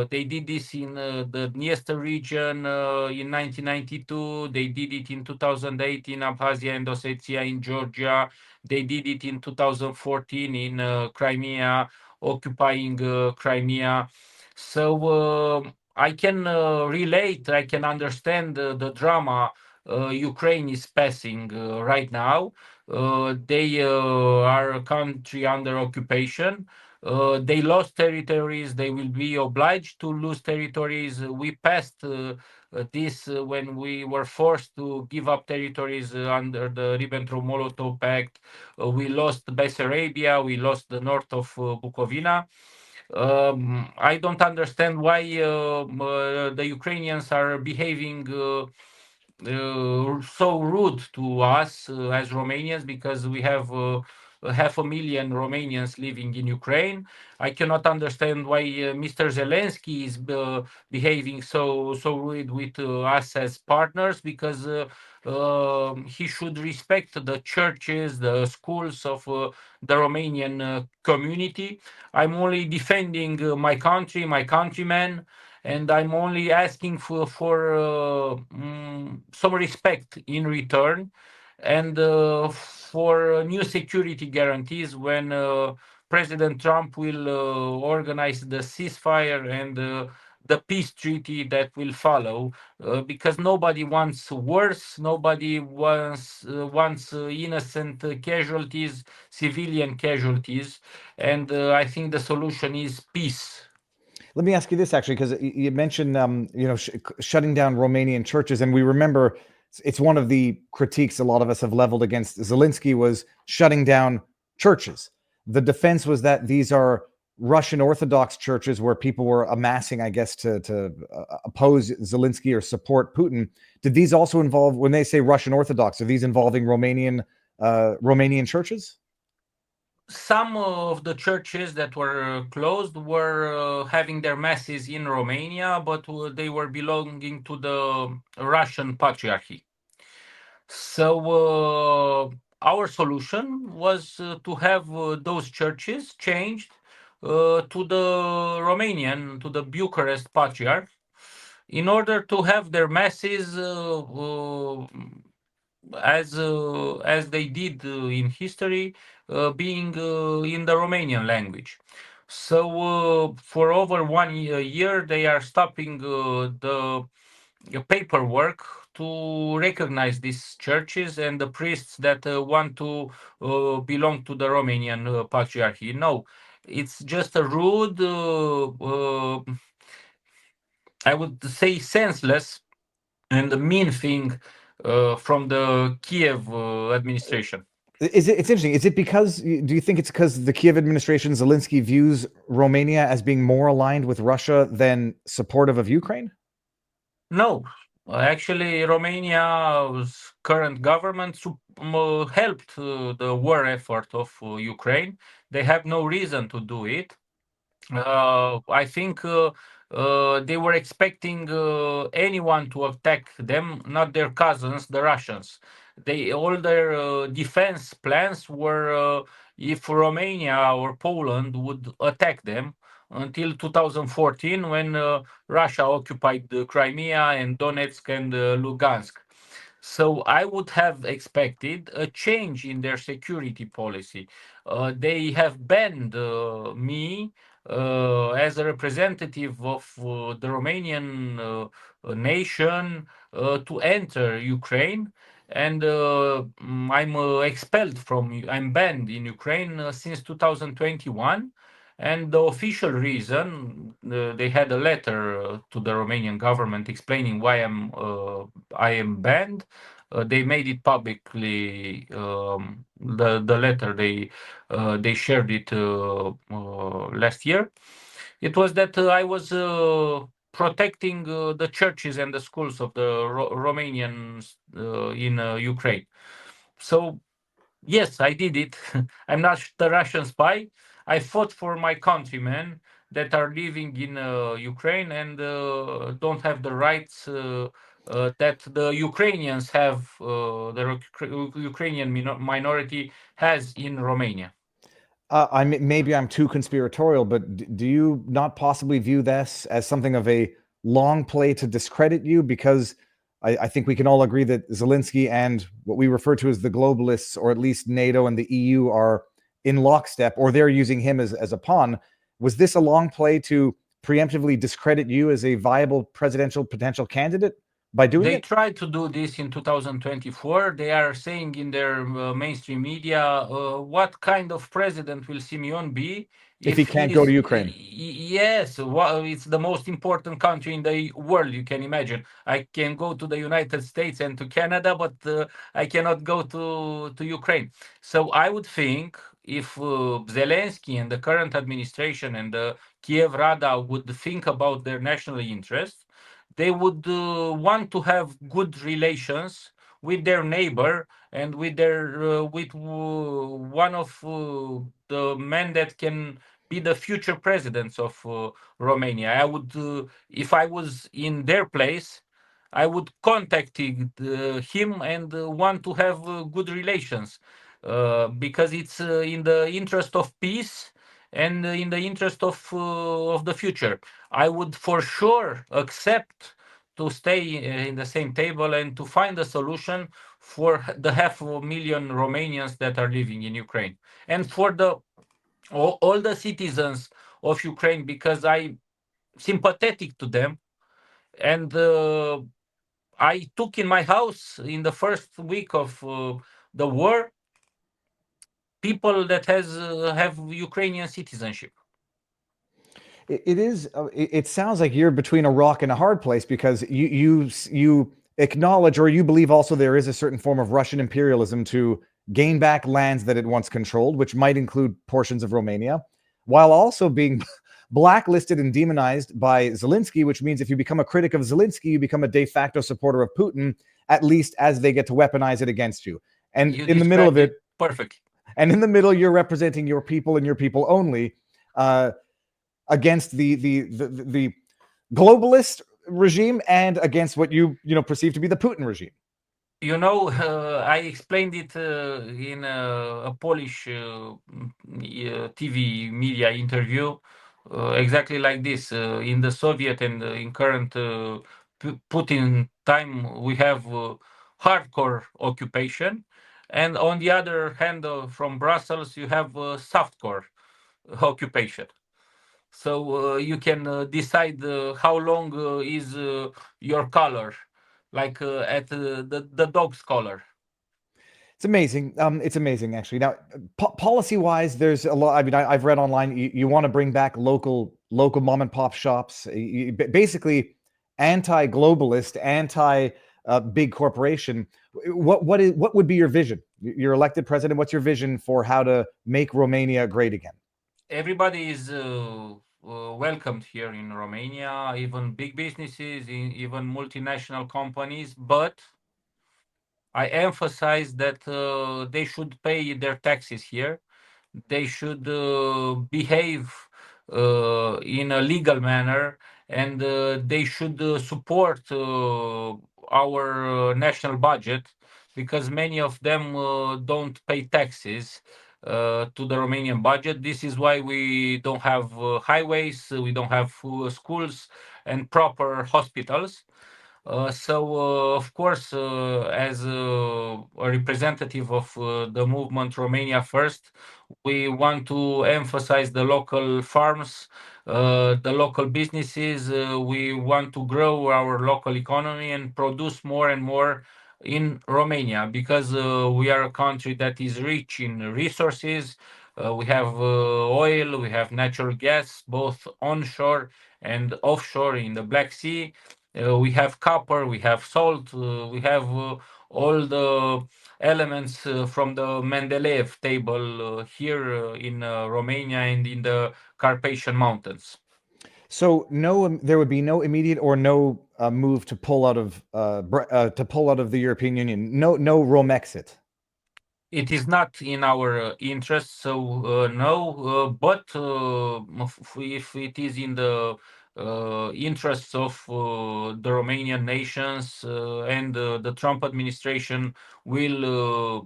They did this in the Dniester region in 1992. They did it in 2008 in Abkhazia and Ossetia in Georgia. They did it in 2014 in Crimea, occupying Crimea. So I can relate, I can understand the drama Ukraine is passing right now. They are a country under occupation. They lost territories. They will be obliged to lose territories. We passed this when we were forced to give up territories under the Ribbentrop-Molotov Pact. We lost Bessarabia. We lost the north of Bukovina. I don't understand why the Ukrainians are behaving so rude to us as Romanians, because we have 500,000 Romanians living in Ukraine. I cannot understand why Mr. Zelensky is behaving so rude with us as partners, because he should respect the churches, the schools of the Romanian community. I'm only defending my country, my countrymen, and I'm only asking for some respect in return, and for new security guarantees when President Trump will organize the ceasefire and the peace treaty that will follow, because nobody wants wars, nobody wants innocent casualties, civilian casualties, and I think the solution is peace. Let me ask you this, actually, because you mentioned, shutting down Romanian churches, and we remember it's one of the critiques a lot of us have leveled against Zelensky was shutting down churches. The defense was that these are Russian Orthodox churches where people were amassing, I guess, to oppose Zelensky or support Putin. Did these also involve, when they say Russian Orthodox, are these involving Romanian churches? Some of the churches that were closed were having their masses in Romania, but they were belonging to the Russian Patriarchy. So our solution was to have those churches changed to the Romanian, to the Bucharest Patriarch, in order to have their masses as they did in history, being in the Romanian language. So for over one year, they are stopping the paperwork to recognize these churches and the priests that want to belong to the Romanian Patriarchy. No, it's just a rude, I would say, senseless and a mean thing from the Kiev administration. It's interesting. Is it because, do you think it's because the Kiev administration, Zelensky, views Romania as being more aligned with Russia than supportive of Ukraine? No, actually, Romania's current government helped the war effort of Ukraine. They have no reason to do it. I think they were expecting anyone to attack them, not their cousins, the Russians. They all their defense plans were if Romania or Poland would attack them until 2014, when Russia occupied the Crimea and Donetsk and Lugansk. So I would have expected a change in their security policy. They have banned me as a representative of the Romanian nation to enter Ukraine, and I'm expelled from. I'm banned in Ukraine since 2021, And the official reason, they had a letter to the Romanian government explaining why I am banned. They made it publicly. The letter they shared it last year. It was that I was protecting the churches and the schools of the Romanians in Ukraine. So yes, I did it. I'm not the Russian spy. I fought for my countrymen that are living in Ukraine and don't have the rights that the Ukrainians have, Ukrainian minority has in Romania. Maybe I'm too conspiratorial, but do you not possibly view this as something of a long play to discredit you? Because I think we can all agree that Zelensky and what we refer to as the globalists, or at least NATO and the EU, are in lockstep, or they're using him as a pawn. Was this a long play to preemptively discredit you as a viable presidential potential candidate by doing They it? tried to do this in 2024. They are saying in their mainstream media, what kind of president will Simion be If he if can't he go to is? Ukraine? Yes, it's the most important country in the world. You can imagine. I can go to the United States and to Canada, but I cannot go to Ukraine. So I would think if Zelensky and the current administration and the Kiev Rada would think about their national interest, they would want to have good relations with their neighbor and with their one of the men that can be the future presidents of Romania. I would, if I was in their place, I would contact him and want to have good relations because it's in the interest of peace and in the interest of the future. I would for sure accept to stay in the same table and to find a solution for the half a million Romanians that are living in Ukraine and for the all the citizens of Ukraine because I sympathetic to them and I took in my house in the first week of the war people that has have Ukrainian citizenship. It is. It sounds like you're between a rock and a hard place because you acknowledge, or you believe also, there is a certain form of Russian imperialism to gain back lands that it once controlled, which might include portions of Romania, while also being blacklisted and demonized by Zelensky, which means if you become a critic of Zelensky, you become a de facto supporter of Putin, at least as they get to weaponize it against you. And You in the middle of described it, it perfectly. and in the middle, you're representing your people and your people only. Against the globalist regime and against what you perceive to be the Putin regime. You know, I explained it in a Polish TV media interview exactly like this. In the Soviet and in current Putin time, we have hardcore occupation, and on the other hand, from Brussels, you have softcore occupation. So you can decide how long is your color, like at the dog's color. It's amazing. It's amazing, actually. Now, policy-wise, there's a lot. I mean, I've read online. You want to bring back local mom and pop shops. Basically, anti-globalist, anti big corporation. What would be your vision? You're elected president. What's your vision for how to make Romania great again? Everybody is welcomed here in Romania, even big businesses, even multinational companies. But I emphasize that they should pay their taxes here. They should behave in a legal manner, and they should support our national budget because many of them don't pay taxes to the Romanian budget. This is why we don't have highways, we don't have schools and proper hospitals. Of course, as a representative of the movement Romania First, we want to emphasize the local farms, the local businesses. We want to grow our local economy and produce more and more in Romania because we are a country that is rich in resources. We have oil, we have natural gas, both onshore and offshore in the Black Sea. We have copper, we have salt, we have all the elements from the Mendeleev table here in Romania and in the Carpathian Mountains. So no, there would be no immediate or no move to pull out of the European Union. No, no Romexit. It is not in our interest, so no. But if it is in the interests of the Romanian nations and the Trump administration will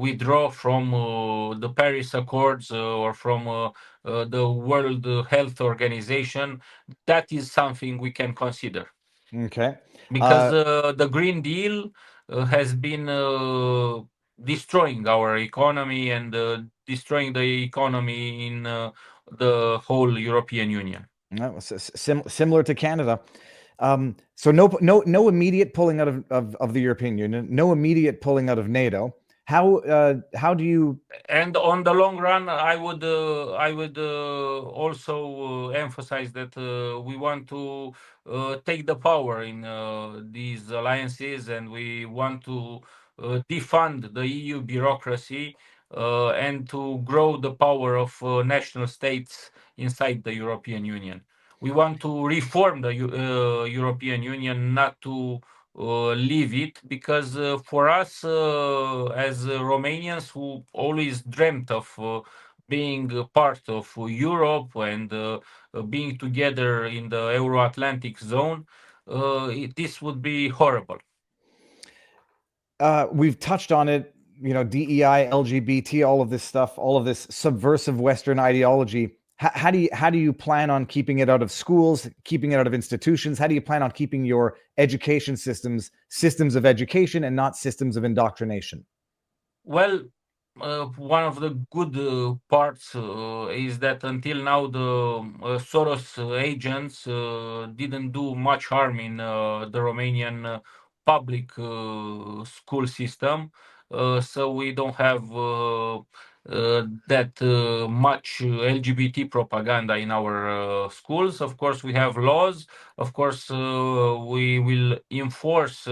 withdraw from the Paris Accords or from the World Health Organization, that is something we can consider Okay. because the Green Deal has been destroying our economy and destroying the economy in the whole European Union. No, similar to Canada. So no immediate pulling out of the European Union. No immediate pulling out of NATO. How do you? And on the long run, I would also emphasize that we want to take the power in these alliances, and we want to defund the EU bureaucracy and to grow the power of national states inside the European Union. We want to reform the European Union, not to leave it, because for us as Romanians who always dreamt of being a part of Europe and being together in the Euro-Atlantic zone, this would be horrible. We've touched on it. You know, DEI, LGBT, all of this stuff, all of this subversive Western ideology. How do you plan on keeping it out of schools, keeping it out of institutions? How do you plan on keeping your education systems of education and not systems of indoctrination? Well, one of the good parts is that until now the Soros agents didn't do much harm in the Romanian public school system, so we don't have that much LGBT propaganda in our schools. Of course, we have laws. Of course, we will enforce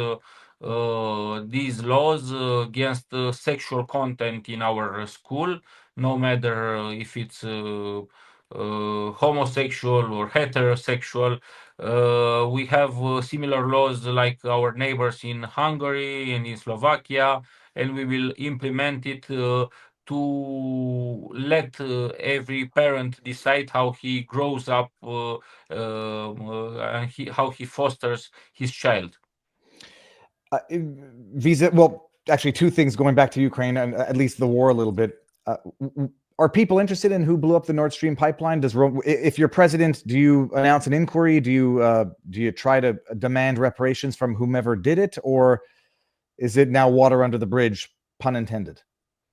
these laws against sexual content in our school, no matter if it's homosexual or heterosexual. We have similar laws like our neighbors in Hungary and in Slovakia, and we will implement it to let every parent decide how he grows up and how he fosters his child. Visa. Well, actually, two things going back to Ukraine and at least the war a little bit. Are people interested in who blew up the Nord Stream pipeline? If you're president, do you announce an inquiry? Do you try to demand reparations from whomever did it, or is it now water under the bridge, pun intended?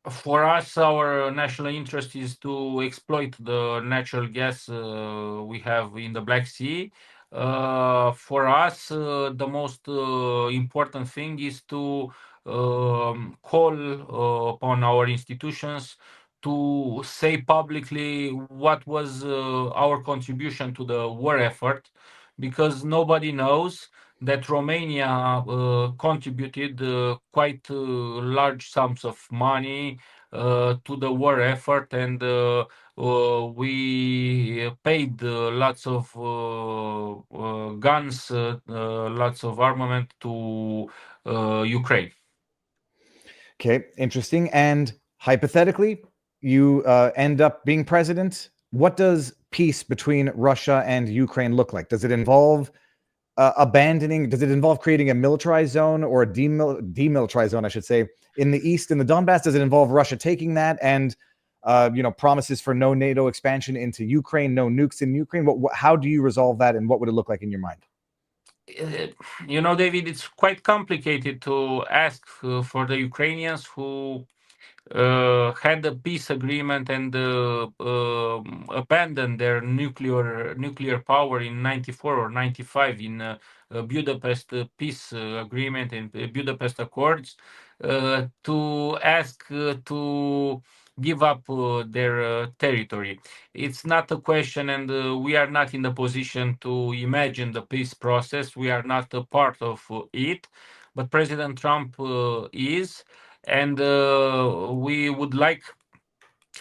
For us, our national interest is to exploit the natural gas we have in the Black Sea. For us, the most important thing is to call upon our institutions to say publicly what was our contribution to the war effort, because nobody knows that Romania contributed quite large sums of money to the war effort, and we paid lots of guns, lots of armament to Ukraine. Okay, interesting. And hypothetically, you end up being president. What does peace between Russia and Ukraine look like? Does it involve does it involve creating a militarized zone or a demilitarized zone, I should say, in the east, in the Donbass? Does it involve Russia taking that and, promises for no NATO expansion into Ukraine, no nukes in Ukraine? How do you resolve that, and what would it look like in your mind? Uh, David, it's quite complicated to ask for the Ukrainians who had a peace agreement and abandoned their nuclear power in '94 or '95 in Budapest Peace Agreement and Budapest Accords, to ask to give up their territory. It's not a question, and we are not in the position to imagine the peace process. We are not a part of it, but President Trump is, and we would like,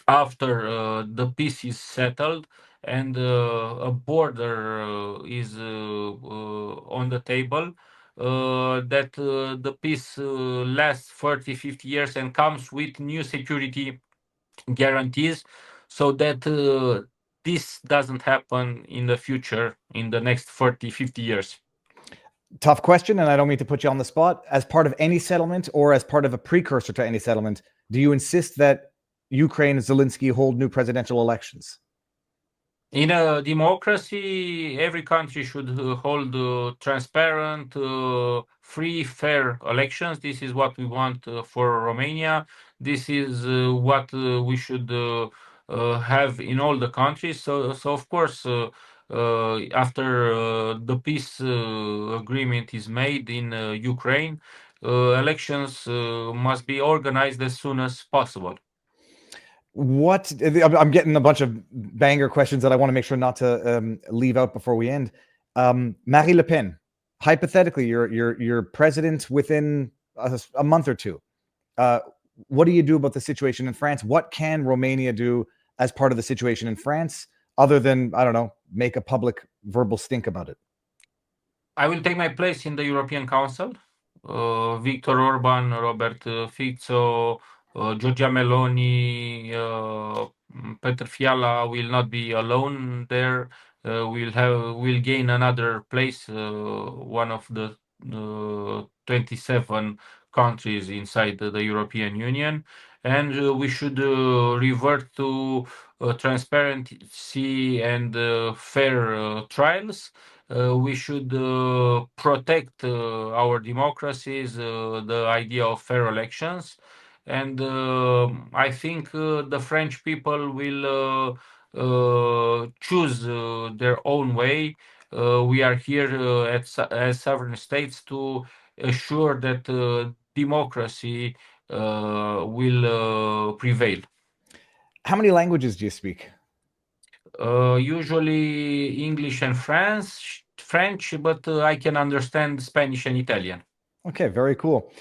after the peace is settled and a border is on the table, that the peace lasts 40, 50 years and comes with new security guarantees, so that this doesn't happen in the future, in the next 40, 50 years. Tough question, and I don't mean to put you on the spot. As part of any settlement or as part of a precursor to any settlement, do you insist that Ukraine and Zelensky hold new presidential elections? In a democracy, every country should hold transparent, free, fair elections. This is what we want for Romania. This is what we should have in all the countries. So of course, after the peace agreement is made in Ukraine, elections must be organized as soon as possible. What I'm getting a bunch of banger questions that I want to make sure not to leave out before we end. Marine Le Pen, hypothetically, you're president within a month or two. What do you do about the situation in France? What can Romania do as part of the situation in France, other than, I don't know, make a public verbal stink about it? I will take my place in the European Council. Viktor Orban, Robert Fico, Giorgia Meloni, Petr Fiala will not be alone there. We'll gain another place, one of the 27 countries inside the European Union, and we should revert to transparency and fair trials. We should protect our democracies, the idea of fair elections, and I think the French people will choose their own way. We are here as sovereign states to assure that democracy will prevail. How many languages do you speak? Usually English and French, but I can understand Spanish and Italian. Okay, very cool.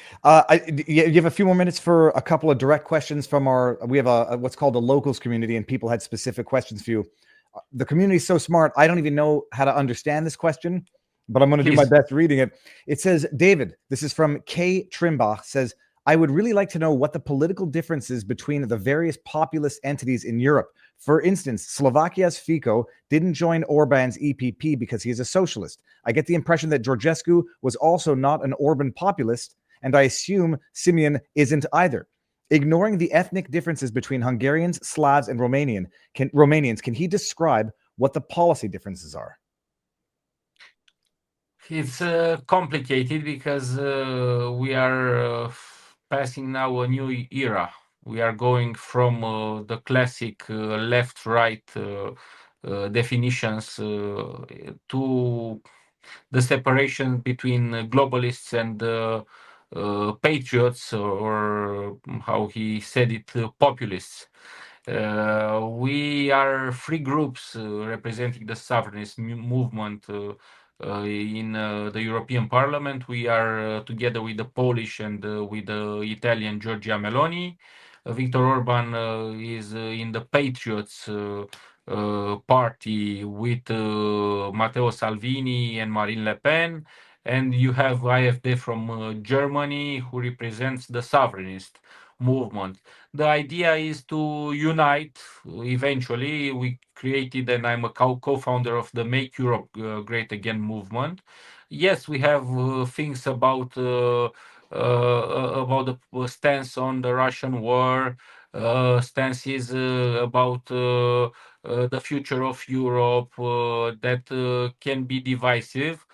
You have a few more minutes for a couple of direct questions from we have a what's called a locals community, and people had specific questions for you. The community is so smart, I don't even know how to understand this question, but I'm going to do my Please. best reading it. It says, David, this is from K. Trimbach, says, I would really like to know what the political differences between the various populist entities in Europe. For instance, Slovakia's Fico didn't join Orban's EPP because he is a socialist. I get the impression that Georgescu was also not an Orban populist, and I assume Simion isn't either. Ignoring the ethnic differences between Hungarians, Slavs, and Romanians, can he describe what the policy differences are? It's complicated because we are passing now a new era. We are going from the classic left-right definitions to the separation between globalists and patriots, or how he said it, populists. We are three groups representing the sovereignist movement in the European Parliament. We are together with the Polish and with the Italian Giorgia Meloni. Viktor Orban is in the Patriots party with Matteo Salvini and Marine Le Pen. And you have AfD from Germany, who represents the sovereignist movement. The idea is to unite. Eventually, we created, and I'm a co-founder of the Make Europe Great Again movement. Yes, we have things about the stance on the Russian war, stances about the future of Europe that can be divisive,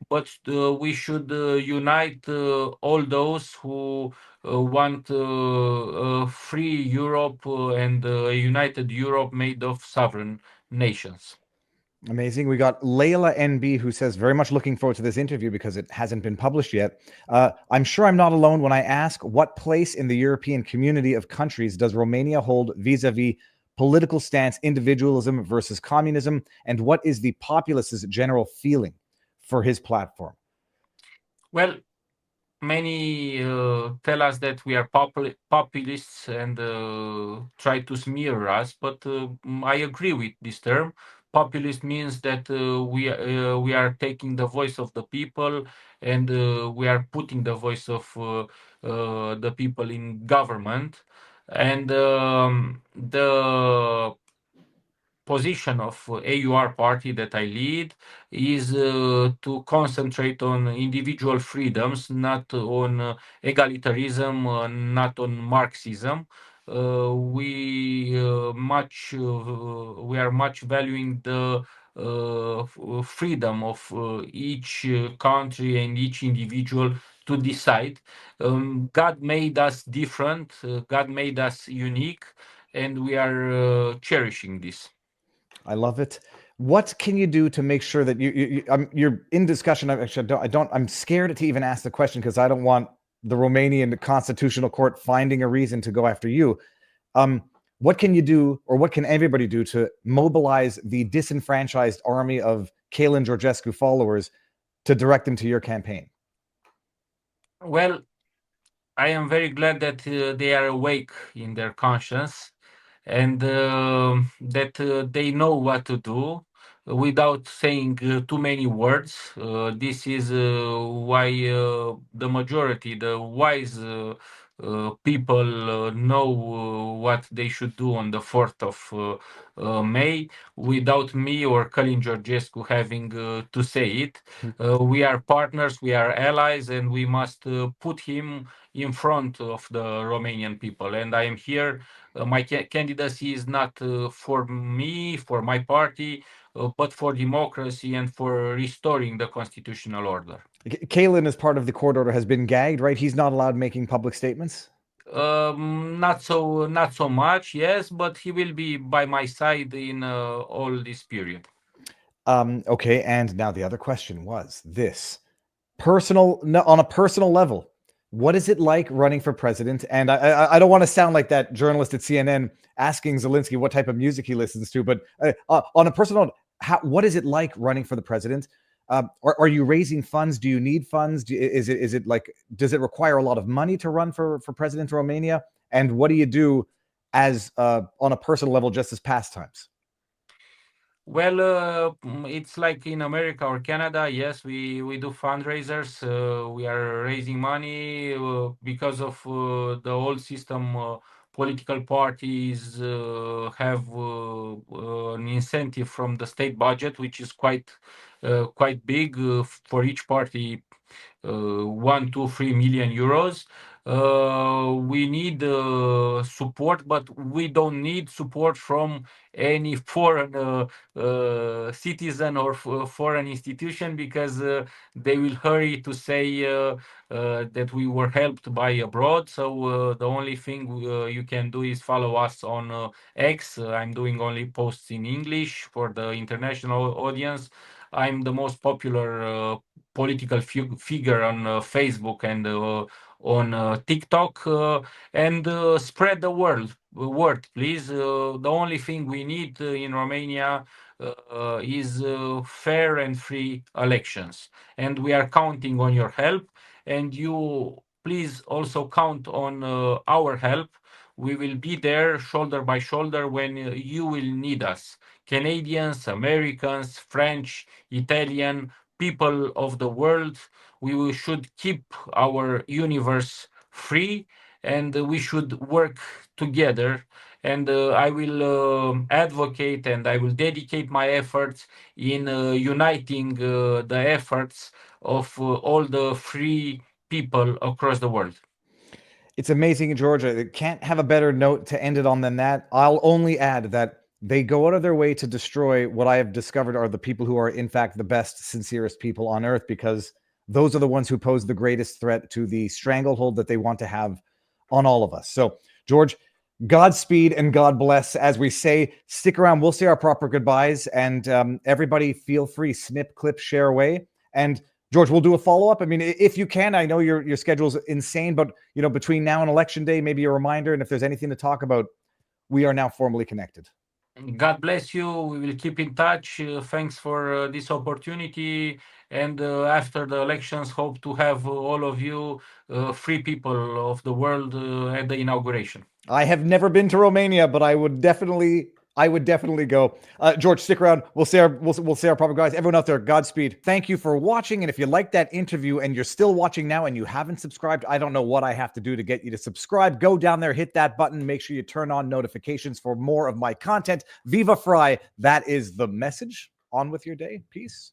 but we should unite all those who want a free Europe and a united Europe made of sovereign nations. Amazing. We got Layla NB who says, very much looking forward to this interview because it hasn't been published yet. I'm sure I'm not alone when I ask, what place in the European community of countries does Romania hold vis-a-vis political stance, individualism versus communism? And what is the populist's general feeling for his platform? Well, many tell us that we are populists and try to smear us, but I agree with this term. Populist means that we are taking the voice of the people, and we are putting the voice of the people in government. And the position of AUR party that I lead is to concentrate on individual freedoms, not on egalitarianism, not on Marxism. We are much valuing the freedom of each country and each individual to decide. God made us different. God made us unique, and we are cherishing this. I love it. What can you do to make sure that you're in discussion? Actually, I'm scared to even ask the question because I don't want the Romanian Constitutional Court finding a reason to go after you. What can you do, or what can everybody do to mobilize the disenfranchised army of Kalin Georgescu followers to direct them to your campaign? Well, I am very glad that they are awake in their conscience, and that they know what to do without saying too many words. This is why the majority, the wise people, know what they should do on the 4th of May, without me or Colin Georgescu having to say it. We are partners, we are allies, and we must put him in front of the Romanian people. And I am here. My candidacy is not for me, for my party, but for democracy and for restoring the constitutional order. Kalin, as part of the court order, has been gagged, right? He's not allowed making public statements. Not so much, yes, but he will be by my side in all this period. Okay, and now the other question was this: personal, no, on a personal level, what is it like running for president? And I don't want to sound like that journalist at CNN asking Zelensky what type of music he listens to, but on a personal note, what is it like running for the president? Are you raising funds? Do you need funds? Is it like, does it require a lot of money to run for president of Romania? And what do you do as on a personal level, just as pastimes? Well, it's like in America or Canada. Yes, we do fundraisers. We are raising money because of the old system. Political parties have an incentive from the state budget, which is quite big for each party. 1, 2, 3 million euros. We need support, but we don't need support from any foreign citizen or foreign institution, because they will hurry to say that we were helped by abroad. So the only thing you can do is follow us on X. I'm doing only posts in English for the international audience. I'm the most popular political figure on Facebook and on TikTok, and spread the word, please. The only thing we need in Romania is fair and free elections, and we are counting on your help. And you please also count on our help. We will be there shoulder by shoulder when you will need us. Canadians, Americans, French, Italian, people of the world, should keep our universe free, and we should work together. And I will advocate, and I will dedicate my efforts in uniting the efforts of all the free people across the world. It's amazing, Georgia. Can't have a better note to end it on than that. I'll only add that they go out of their way to destroy what I have discovered are the people who are, in fact, the best, sincerest people on earth, because those are the ones who pose the greatest threat to the stranglehold that they want to have on all of us. So, George, Godspeed and God bless. As we say, stick around. We'll say our proper goodbyes, and everybody feel free, snip, clip, share away. And George, we'll do a follow-up. I mean, if you can, I know your schedule's insane, but between now and Election Day, maybe a reminder. And if there's anything to talk about, we are now formally connected. God bless you. We will keep in touch. Thanks for this opportunity. And after the elections, hope to have all of you free people of the world at the inauguration. I have never been to Romania, but I would definitely go. George, stick around. We'll say our proper guys. Everyone out there, Godspeed. Thank you for watching. And if you liked that interview and you're still watching now and you haven't subscribed, I don't know what I have to do to get you to subscribe. Go down there, hit that button. Make sure you turn on notifications for more of my content. Viva Fry. That is the message. On with your day. Peace.